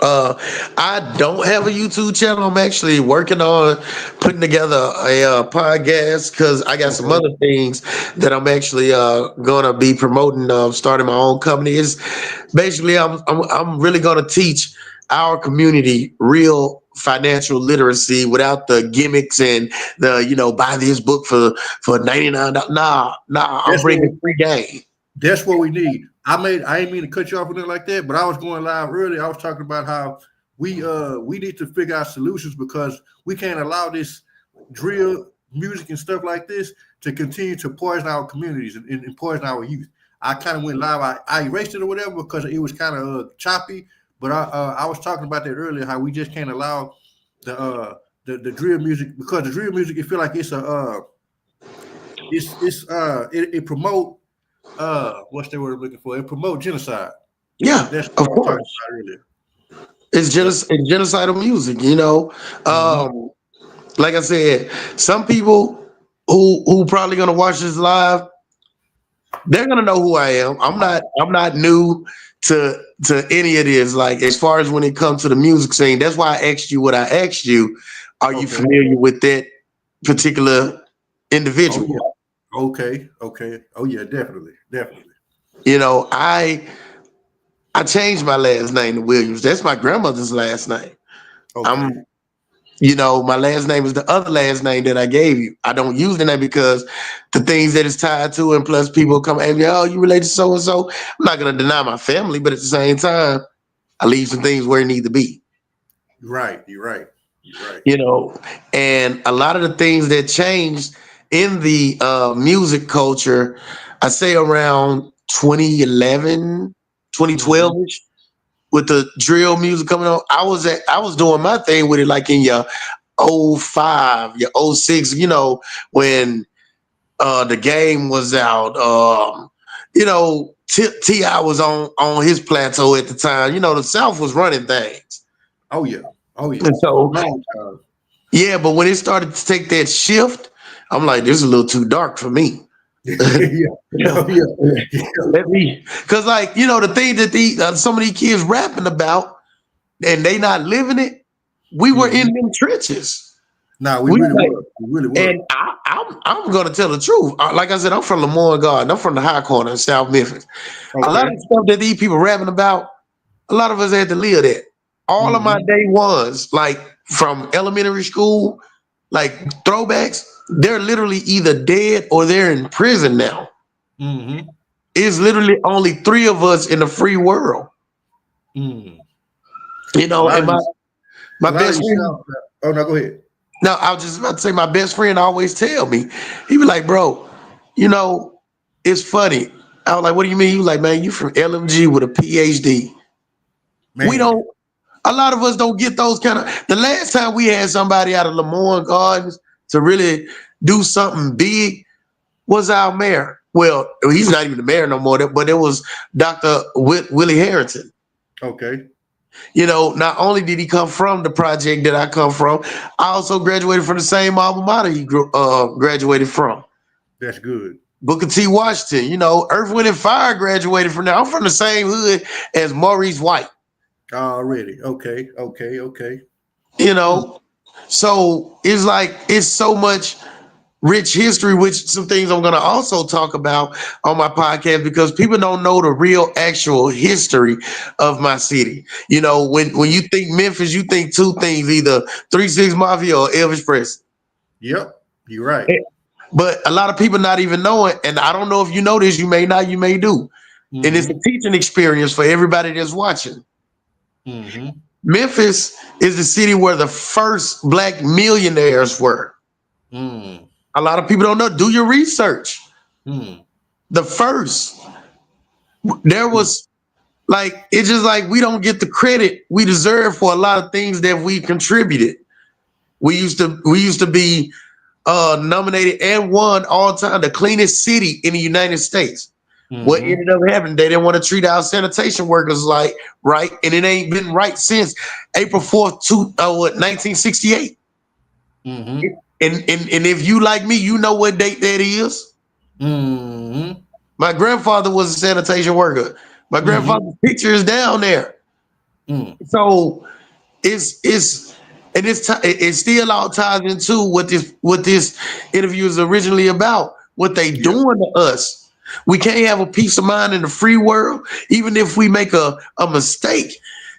Uh, I don't have a YouTube channel. I'm actually working on putting together a podcast because I got some Okay. other things that I'm actually gonna be promoting. Starting my own company. Is basically I'm really gonna teach our community real financial literacy without the gimmicks and the buy this book for $99. Nah, I'm That's what bringing free game. That's what we need. I didn't mean to cut you off or nothing like that, but I was going live earlier. I was talking about how we need to figure out solutions because we can't allow this drill music and stuff like this to continue to poison our communities and poison our youth. I kind of went live. I erased it or whatever because it was kind of choppy. But I was talking about that earlier. How we just can't allow the drill music because the drill music it feel like it's a it promote what's the word I'm looking for? It promote genocide. Yeah, That's what of I was talking course. about earlier. Yep. It's genocidal music. Mm-hmm. Like I said, some people who probably gonna watch this live, they're gonna know who I am. I'm not new to any of this. Like as far as when it comes to the music scene, that's why I asked you what I asked you. Are you Okay. familiar with that particular Oh individual? yeah. Okay. Okay. Oh yeah. Definitely. Definitely. I changed my last name to Williams. That's my grandmother's last name. Okay. I'm my last name is the other last name that I gave you. I don't use the name because the things that it's tied to, and plus people come and me, oh, you related to so and so. I'm not gonna deny my family, but at the same time, I leave some things where it need to be. You're right. You're right. You're right. You know, and a lot of the things that changed in the music culture, I say around 2011, Mm-hmm. 2012ish, with the drill music coming on. I was doing my thing with it like in your '05, your '06, when the game was out. T.I. was on his plateau at the time. The South was running things. Oh yeah. Oh yeah. And For a so, long time. yeah, but when it started to take that shift, I'm like, this is a little too dark for me. Yeah. You Oh know, yeah. Yeah. let me, because like, the thing that some of these kids rapping about and they not living it, we were in Mm-hmm. them trenches. Nah, we We really like, were. We really were. and I'm gonna tell the truth. Like I said, I'm from Lemoyne Garden. I'm from the High Corner in South Memphis. A lot Okay. of the stuff that these people rapping about, a lot of us had to live that. All of my Mm-hmm. day ones, like from elementary school, like throwbacks, they're literally either dead or they're in prison now. Mm-hmm. It's literally only three of us in the free world. Mm. A And lot of my these my a lot of best these friend, South. Oh no, go ahead. No, I was just about to say my best friend always tell me, he be like, bro, you know, it's funny. I was like, what do you mean? He was like, man, you from LMG with a PhD. We Man. don't, a lot of us don't get those kind of, the last time we had somebody out of Lemoyne Gardens to really do something big was our mayor. Well, he's not even the mayor no more, but it was Dr. Willie Harrington. Okay. You know, not only did he come from the project that I come from, I also graduated from the same alma mater he graduated from. That's good. Booker T. Washington, you know, Earth, Wind, and Fire graduated from there. I'm from the same hood as Maurice White. Already. Okay. Okay. Okay. You know, so it's like it's so much rich history, which some things I'm going to also talk about on my podcast because people don't know the real actual history of my city. You know, when you think Memphis, you think two things, either 3-6 Mafia or Elvis Presley. Yep. You're right. But a lot of people not even knowing, and I don't know if you know this, you may not, you may do. Mm-hmm. And it's a teaching experience for everybody that's watching. Mm-hmm. Memphis is the city where the first black millionaires were. Mm. A lot of people don't know. Do your research. Mm. The first, there was like, it's just like we don't get the credit we deserve for a lot of things that we contributed. We used to be nominated and won all time the cleanest city in the United States. Mm-hmm. What ended up happening? They didn't want to treat our sanitation workers like right, and it ain't been right since April 4th, 1968. Mm-hmm. And if you like me, you know what date that is. Mm-hmm. My grandfather was a sanitation worker. My grandfather's picture is down there. Mm. So it still all ties into what this interview is originally about. What they doing to us. We can't have a peace of mind in the free world, even if we make a mistake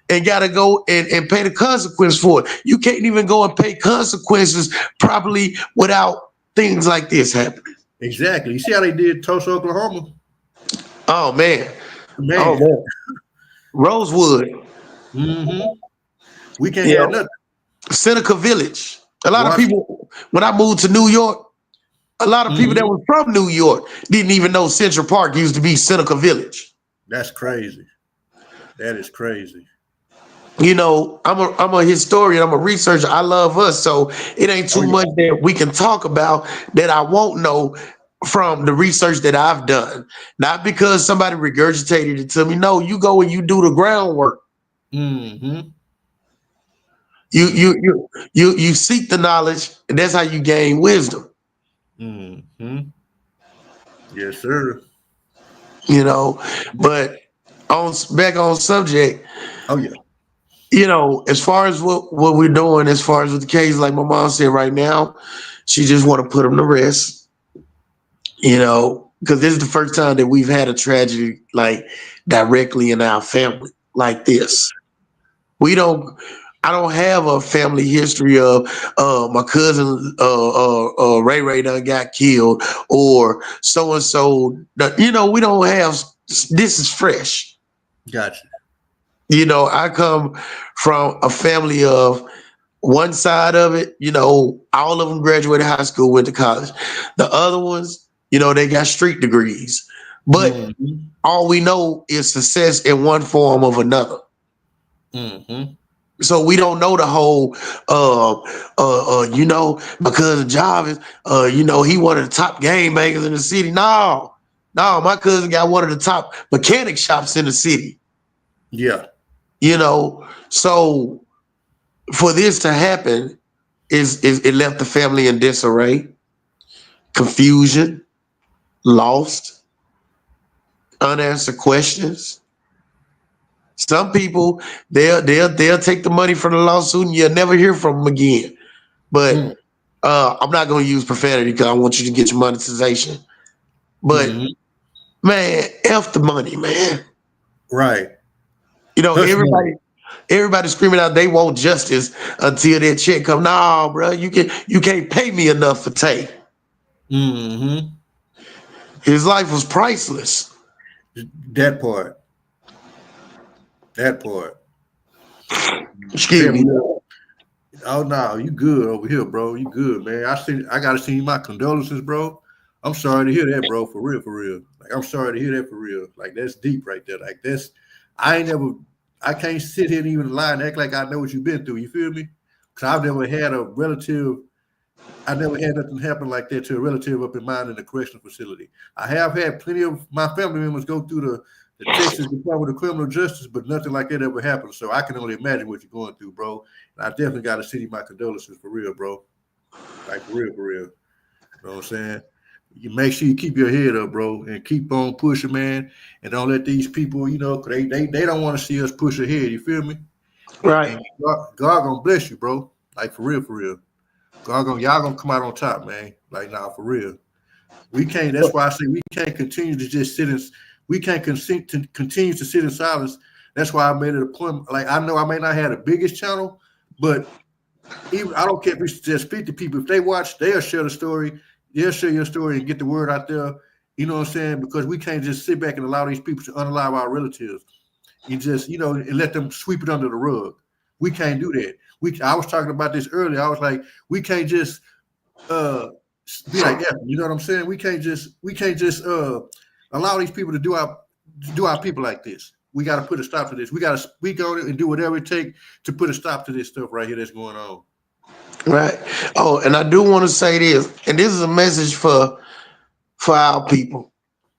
and gotta go and pay the consequence for it. You can't even go and pay consequences properly without things like this happening. Exactly. You see how they did Tulsa, Oklahoma? Oh man. Man. Oh man. Rosewood. Mm-hmm. We can't have nothing. Seneca Village. A lot of people, when I moved to New York, a lot of people that were from New York didn't even know Central Park used to be Seneca Village. That's crazy. That is crazy. You know, I'm a historian, I'm a researcher. I love us, so it ain't too much that we can talk about that I won't know from the research that I've done. Not because somebody regurgitated it to me. No, you go and you do the groundwork. Mm-hmm. You seek the knowledge, and that's how you gain wisdom. Mm-hmm. Yes, sir. You know, but back on subject. Oh yeah. You know, as far as what we're doing, as far as with the case, like my mom said right now, she just want to put them to rest. You know, because this is the first time that we've had a tragedy like directly in our family like this. I don't have a family history of my cousin Ray Ray done got killed or so and so. You know, we don't have. This is fresh. Gotcha. You know, I come from a family of one side of it. You know, all of them graduated high school, went to college. The other ones, you know, they got street degrees. But all we know is success in one form or another. Mm-hmm. So we don't know the whole, you know, my cousin Jarvis, you know, he one of the top game makers in the city. No, my cousin got one of the top mechanic shops in the city. Yeah. You know, so for this to happen, is it left the family in disarray, confusion, lost, unanswered questions. Some people they'll take the money from the lawsuit and you'll never hear from them again. But I'm not going to use profanity because I want you to get your monetization. But man, F the money, man. Right. You know, everybody screaming out they want justice until that check come. No, bro, you can't pay me enough for Tay. Mm-hmm. His life was priceless. That part. Excuse me. Oh no, you good over here, bro. You good, man. I gotta send you my condolences, bro. I'm sorry to hear that, bro. For real, for real. Like I'm sorry to hear that for real. Like that's deep right there. Like that's I ain't never I can't sit here and even lie and act like I know what you've been through. You feel me? Cause I've never had a relative, I never had nothing happen like that to a relative up in mine in the correctional facility. I have had plenty of my family members go through the Texas Department of Criminal Justice, but nothing like that ever happened. So I can only imagine what you're going through, bro. And I definitely got to send you my condolences for real, bro. Like for real, for real. You know what I'm saying? You make sure you keep your head up, bro, and keep on pushing, man. And don't let these people, you know, they don't want to see us push ahead. You feel me? Right. And God gonna bless you, bro. Like for real, for real. Y'all gonna come out on top, man. Like nah, for real. We can't. That's why I say we can't continue to just sit in. We can't continue to sit in silence. That's why I made it a point. Like I know I may not have the biggest channel, but even I don't care if it's just 50 people. If they watch, they'll share the story. They'll share your story and get the word out there. You know what I'm saying? Because we can't just sit back and allow these people to unalive our relatives. You just, you know, and let them sweep it under the rug. We can't do that. I was talking about this earlier. I was like, we can't just be like that. You know what I'm saying? We can't just allow these people to do our people like this. We got to put a stop to this. We got to speak on it and do whatever it takes to put a stop to this stuff right here that's going on. Right. Oh, and I do want to say this, and this is a message for our people,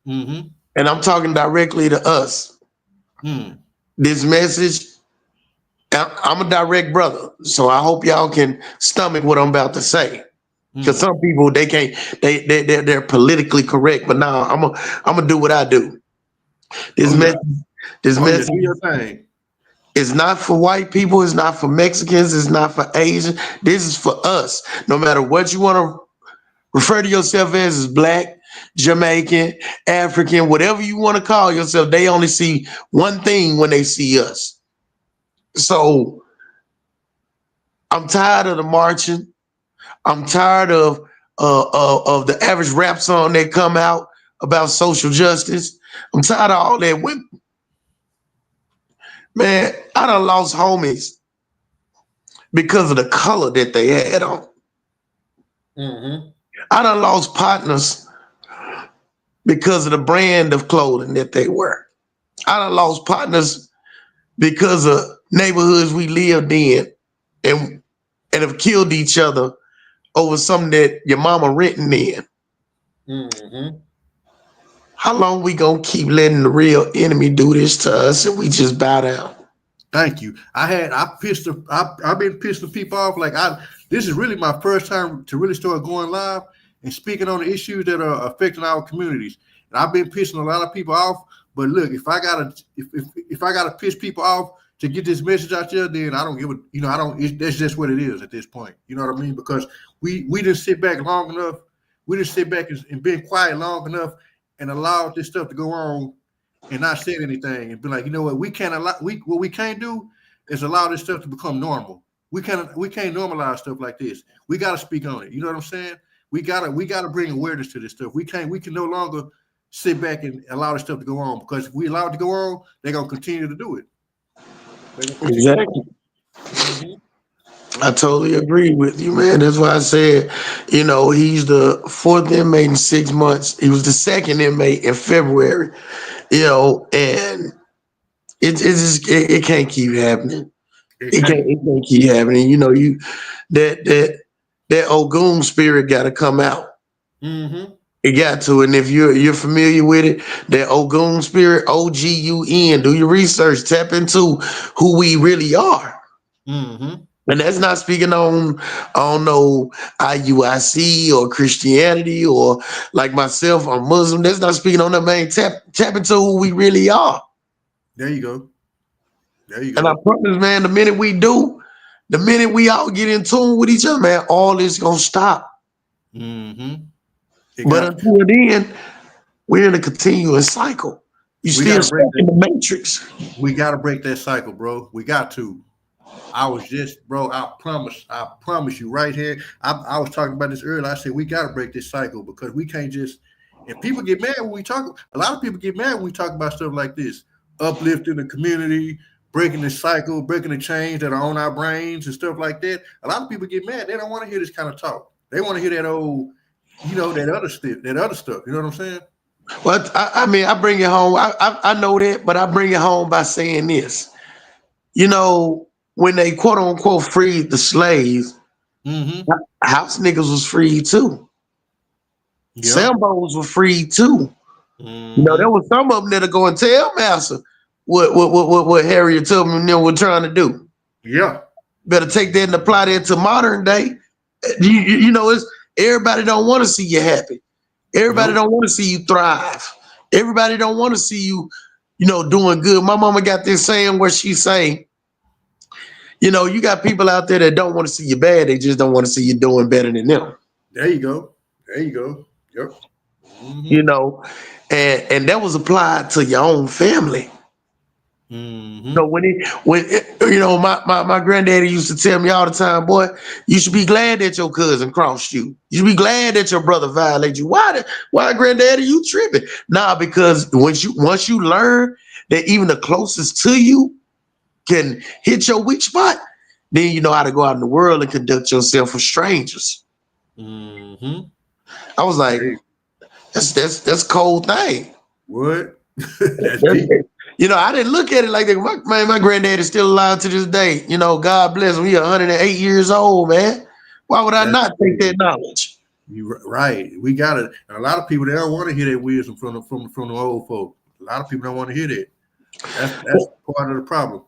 Mm-hmm. and I'm talking directly to us. This message, I'm a direct brother, so I hope y'all can stomach what I'm about to say. Because some people they can't, they're politically correct, but now I'm gonna do what I do. This message Do your thing. is not for white people. It's not for Mexicans. It's not for Asians. This is for us. No matter what you want to refer to yourself as Black, Jamaican, African, whatever you want to call yourself, they only see one thing when they see us. So I'm tired of the marching. I'm tired of the average rap song that come out about social justice. I'm tired of all that. Man, I done lost homies because of the color that they had on. I done lost partners because of the brand of clothing that they wear. I done lost partners because of neighborhoods we lived in and have killed each other over something that your mama renting in. How long we gonna keep letting the real enemy do this to us and we just bow down? Thank you. I've been pissing people off. This is really my first time to really start going live and speaking on the issues that are affecting our communities. And I've been pissing a lot of people off. But look, if I gotta piss people off to get this message out there, then I don't give a, you know, I don't. That's just what it is at this point. You know what I mean? Because we didn't sit back long enough. We didn't sit back and been quiet long enough and allowed this stuff to go on and not said anything and be like, you know what, we can't allow. What we can't do is allow this stuff to become normal. We can't normalize stuff like this. We got to speak on it. You know what I'm saying? We gotta bring awareness to this stuff. We can no longer sit back and allow this stuff to go on, because if we allow it to go on, they're gonna continue to do it. Exactly. I totally agree with you, man. That's why I said, you know, he's the fourth inmate in 6 months. He was the second inmate in February, you know, and it can't keep happening. It can't keep happening. You know, that Ogun spirit got to come out. It got to, and if you're familiar with it, that Ogun spirit, OGUN, do your research, tap into who we really are. And that's not speaking on, I don't know, IUIC or Christianity or like myself, I'm Muslim. That's not speaking on that, man. Tap into who we really are. There you go. And I promise, man, the minute we all get in tune with each other, man, all this gonna stop. But until then, we're in a continuous cycle. You still stuck in the matrix. We gotta break that cycle, bro. We got to. I was just, bro, I promise you right here. I was talking about this earlier. I said we gotta break this cycle, because we can't just, and people get mad when we talk, a lot of people get mad when we talk about stuff like this, uplifting the community, breaking the cycle, breaking the chains that are on our brains and stuff like that. A lot of people get mad. They don't want to hear this kind of talk. They want to hear that old, that other stuff. You know what I'm saying? Well, I mean, I bring it home. I know that, but I bring it home by saying this. When they quote unquote freed the slaves, house niggas was freed too. Yep. Sambos were freed too. There was some of them that'll go and tell Master what Harriet Tubman and them were trying to do. Yeah. Better take that and apply that to modern day. It's everybody don't want to see you happy. Everybody don't want to see you thrive. Everybody don't want to see you, doing good. My mama got this saying where she say, you got people out there that don't want to see you bad. They just don't want to see you doing better than them. There you go. Yep. And that was applied to your own family. So my granddaddy used to tell me all the time, boy, you should be glad that your cousin crossed you. You should be glad that your brother violated you. Why granddaddy, you tripping? Nah, because once you learn that even the closest to you can hit your weak spot, then you know how to go out in the world and conduct yourself with strangers. I was like, that's cold thing. What? That's deep. I didn't look at it like that. My granddad is still alive to this day. God bless him. He's 108 years old, man. Why would I not take that knowledge? You're right. We got it. And a lot of people, they don't want to hear that wisdom from the old folk. A lot of people don't want to hear that. That's part of the problem.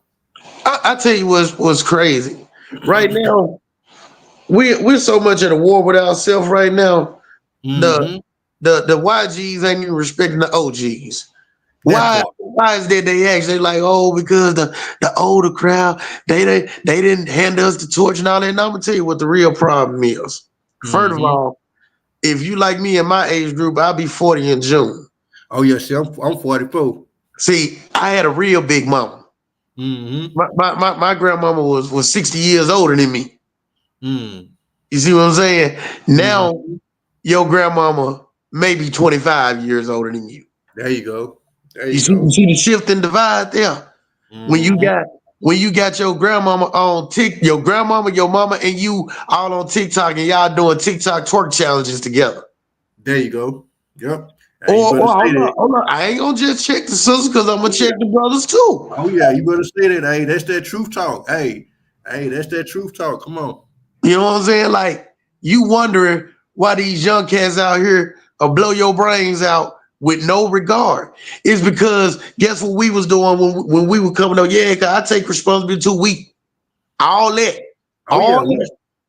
I tell you what's crazy. Right now, we're so much at a war with ourselves right now. The YGs ain't even respecting the OGs. Why is that they actually like, because the older crowd, they didn't hand us the torch and all that. And I'm gonna tell you what the real problem is. First of all, if you like me in my age group, I'll be 40 in June. Oh yeah, see, I'm 44. See, I had a real big mama. My grandmama was 60 years older than me. You see what I'm saying? Now your grandmama may be 25 years older than you. There you go. You see the shift and divide there. When you got your grandmama on your grandmama, your mama, and you all on TikTok, and y'all doing TikTok twerk challenges together. There you go. Yep. Hold on. I ain't gonna just check the sisters because I'm gonna check the brothers too. Oh yeah, you better say that. Hey, that's that truth talk. Hey, that's that truth talk. Come on. You know what I'm saying? Like, you wondering why these young cats out here will blow your brains out with no regard. It's because guess what we was doing when we were coming up? Yeah, cause I take responsibility too. All that.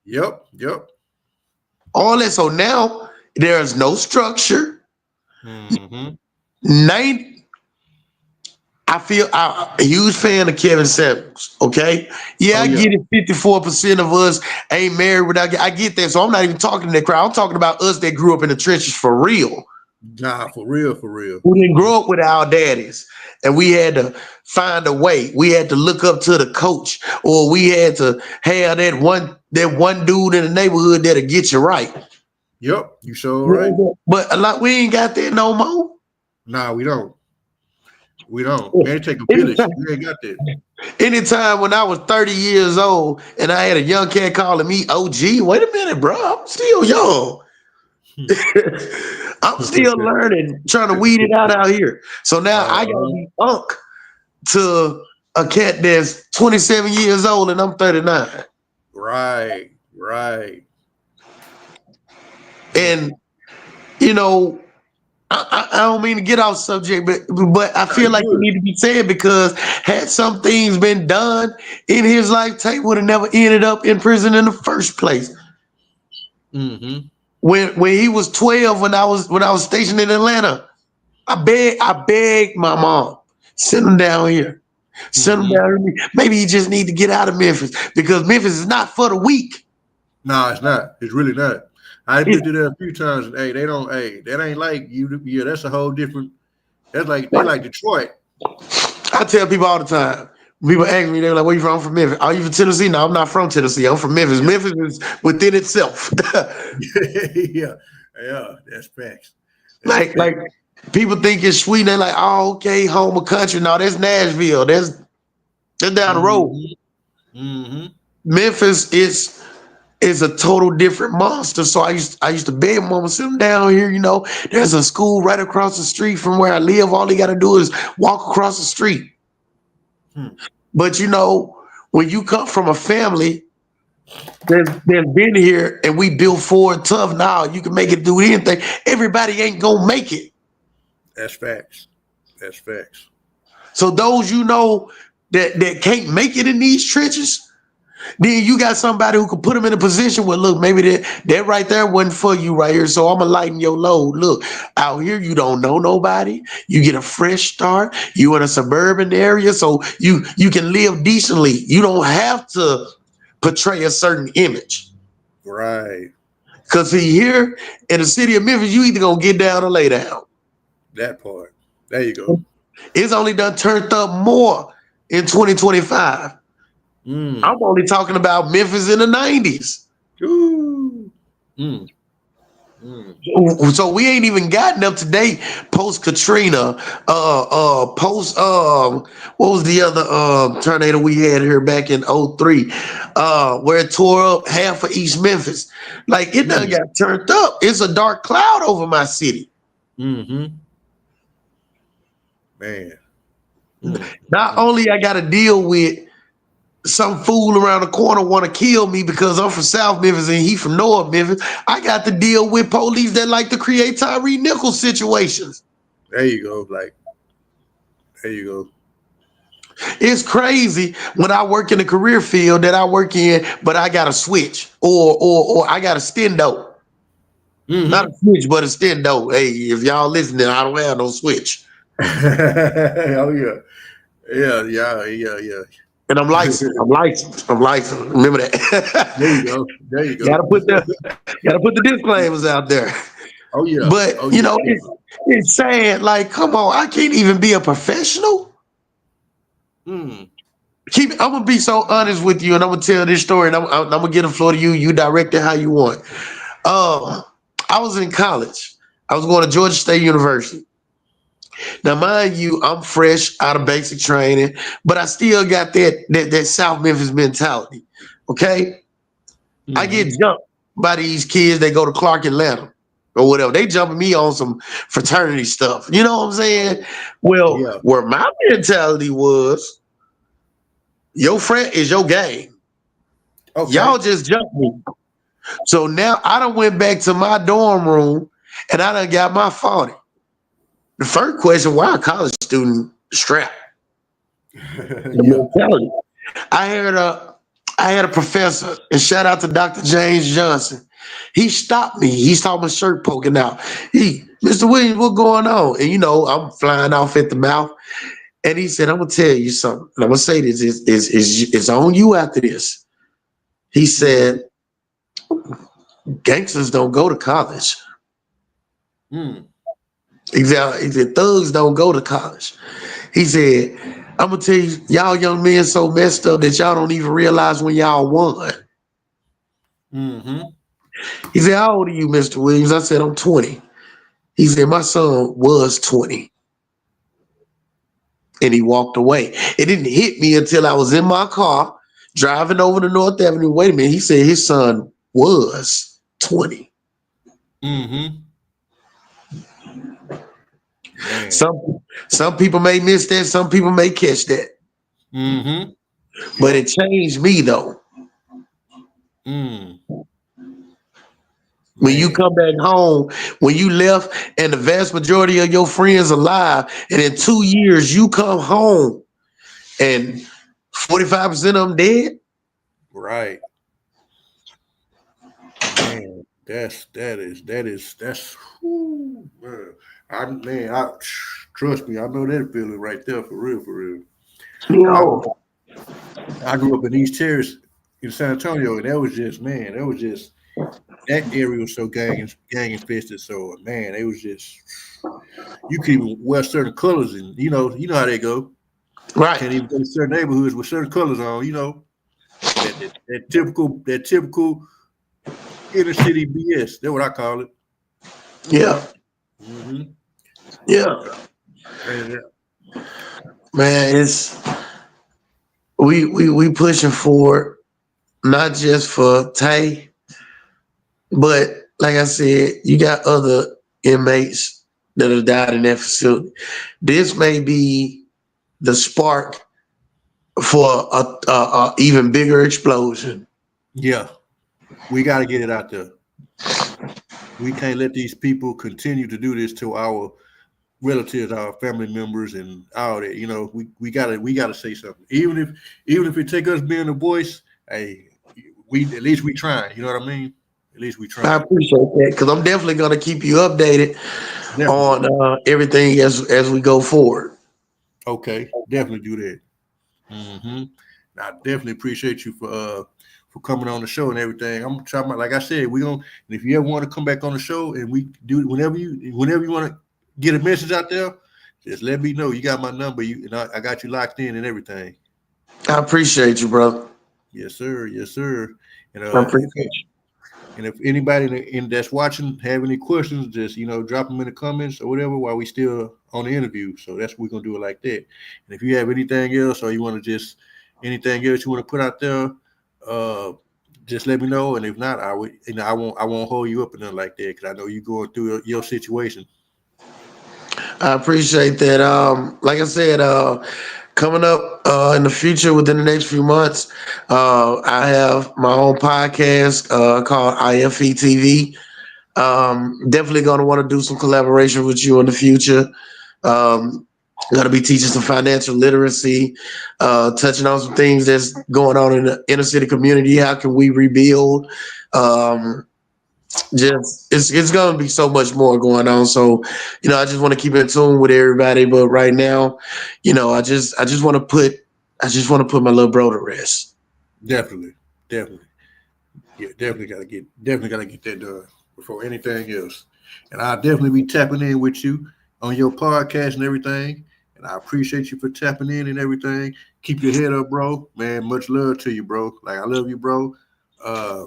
Yep. All that. So now there's no structure. I feel I'm a huge fan of Kevin Samuels. Okay. Yeah, I get it. 54% of us ain't married without. I get that. So I'm not even talking to that crowd. I'm talking about us that grew up in the trenches for real. Nah, for real. We didn't grow up with our daddies, and we had to find a way. We had to look up to the coach, or we had to have that one dude in the neighborhood that'll get you right. Yep, you sure right. But we ain't got that no more. Nah, we don't. Man, take a village. We ain't got that. Anytime when I was 30 years old and I had a young cat calling me OG, wait a minute, bro. I'm still young. I'm still learning, trying to weed it out here. So now I gotta be unk to a cat that's 27 years old and I'm 39. Right. And I don't mean to get off subject, but I feel like it need to be said because had some things been done in his life, Tate would have never ended up in prison in the first place. When he was 12, when I was stationed in Atlanta, I begged my mom, send him down here. Send him down here. Maybe he just need to get out of Memphis because Memphis is not for the weak. No, it's not. It's really not. I've been to there a few times, and that ain't like you. Yeah, that's a whole different. That's like they like Detroit. I tell people all the time. People ask me, they're like, "Where you from?" I'm from Memphis. Are you from Tennessee? No, I'm not from Tennessee. I'm from Memphis. Yeah. Memphis is within itself. yeah, that's facts. Like people think it's sweet. They're like, "Oh, okay, home of country." No, that's Nashville. They're down the road. Mm-hmm. Memphis is a total different monster. So I used to beg mama, sit them down here, there's a school right across the street from where I live. All they gotta do is walk across the street. But when you come from a family that's been here and we built forward tough, now you can make it do anything. Everybody ain't gonna make it. That's facts. That's facts. So those that can't make it in these trenches, then you got somebody who can put them in a position where, look, maybe that right there wasn't for you right here. So I'm going to lighten your load. Look, out here, you don't know nobody. You get a fresh start. You in a suburban area, so you can live decently. You don't have to portray a certain image. Right. Because here in the city of Memphis, you either going to get down or lay down. That part. There you go. It's only done turned up more in 2025. I'm only talking about Memphis in the 90s. Ooh. So we ain't even gotten up to date post Katrina, post what was the other tornado we had here back in 03, where it tore up half of East Memphis. Like it done got turned up. It's a dark cloud over my city. Man. Not only I gotta deal with some fool around the corner want to kill me because I'm from South Memphis and he from North Memphis. I got to deal with police that like to create Tyree Nichols situations. There you go. There you go. It's crazy when I work in the career field that I work in, but I got a switch or I got a stendo. Not a switch, but a stendo. Hey, if y'all listening, I don't have no switch. Oh yeah. Yeah. And I'm licensed. Remember that. There you go. Gotta put the disclaimers out there. Oh yeah. But it's sad. Like, come on, I can't even be a professional. I'm gonna be so honest with you, and I'm gonna tell this story, and I'm gonna get the floor to you. You direct it how you want. I was in college. I was going to Georgia State University. Now, mind you, I'm fresh out of basic training, but I still got that South Memphis mentality. Okay, I get jumped by these kids. They go to Clark Atlanta or whatever. They jumping me on some fraternity stuff. You know what I'm saying? Well, where my mentality was, your friend is your game. Okay. Y'all just jumped me. So now I done went back to my dorm room and I done got my 40. The first question, why a college student strapped? Mentality. I had a professor, and shout out to Dr. James Johnson. He stopped me. He saw my shirt poking out. Mr. Williams, what's going on? And I'm flying off at the mouth. And he said, I'm gonna tell you something. And I'm gonna say this, it's on you after this. He said, gangsters don't go to college. Exactly. He said, thugs don't go to college. He said, I'm gonna tell you, y'all young men so messed up that y'all don't even realize when y'all won. He said, how old are you, Mr. Williams? I said, I'm 20. He said, my son was 20. And he walked away. It didn't hit me until I was in my car driving over to North Avenue. Wait a minute. He said his son was 20. Some people may miss that. Some people may catch that. But it changed me though. When you come back home, when you left and the vast majority of your friends alive, and in 2 years you come home and 45% of them dead. Right. Man, that's whew, man. Trust me, I know that feeling right there for real. I grew up in East Terrace in San Antonio, and that area was so gang infested. So man, it was just, you could even wear certain colors, and you know how they go. Right. Can't even go to certain neighborhoods with certain colors on. That typical inner city BS. That's what I call it. Yeah. Yeah. Man, we pushing forward, not just for Tay, but like I said, you got other inmates that have died in that facility. This may be the spark for a even bigger explosion. Yeah, we got to get it out there. We can't let these people continue to do this to our relatives, our family members, and all that. You know, we gotta say something. Even if it take us being a voice, hey, we at least we trying. You know what I mean? At least we I trying. appreciate that because I'm definitely going to keep you updated Definitely. on everything as we go forward. Okay. Definitely do that. Mm-hmm. I definitely appreciate you for coming on the show and everything. I'm trying, like I said, we gonna. And if you ever want to come back on the show and we do it whenever you want to get a message out there, just let me know. You got my number. You and I got you locked in and everything. I appreciate you, brother. Yes, sir. Yes, sir. And I appreciate you. and if anybody that's watching have any questions, just drop them in the comments or whatever while we still on the interview. So that's we're gonna do it like that. And if you have anything else or you want to just anything else you want to put out there, uh, just let me know. And if not, I would I won't hold you up and nothing like that because I know you going through your situation. I appreciate that. Like I said, coming up in the future within the next few months, I have my own podcast called IFE TV. Definitely going to want to do some collaboration with you in the future. Um, going to be teaching some financial literacy, touching on some things that's going on in the inner city community. How can we rebuild? Um, just it's gonna be so much more going on. So, I just want to keep in tune with everybody. But right now, I just want to put my little bro to rest. Definitely, definitely, yeah, definitely gotta get that done before anything else. And I'll definitely be tapping in with you on your podcast and everything. And I appreciate you for tapping in and everything. Keep your head up, bro. Man, much love to you, bro. Like I love you, bro. Uh,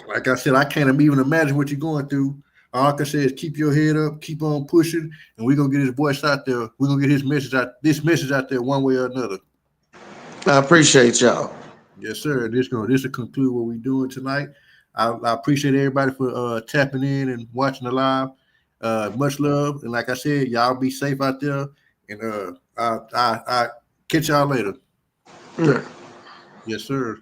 like I said, I can't even imagine what you're going through. All I can say is keep your head up, keep on pushing, and we're gonna get his voice out there. We're gonna get this message out there one way or another. I appreciate y'all. Yes, sir. This will conclude what we're doing tonight. I appreciate everybody for tapping in and watching the live. Much love, and like I said, y'all be safe out there. And I catch y'all later. Yeah. Yes, sir.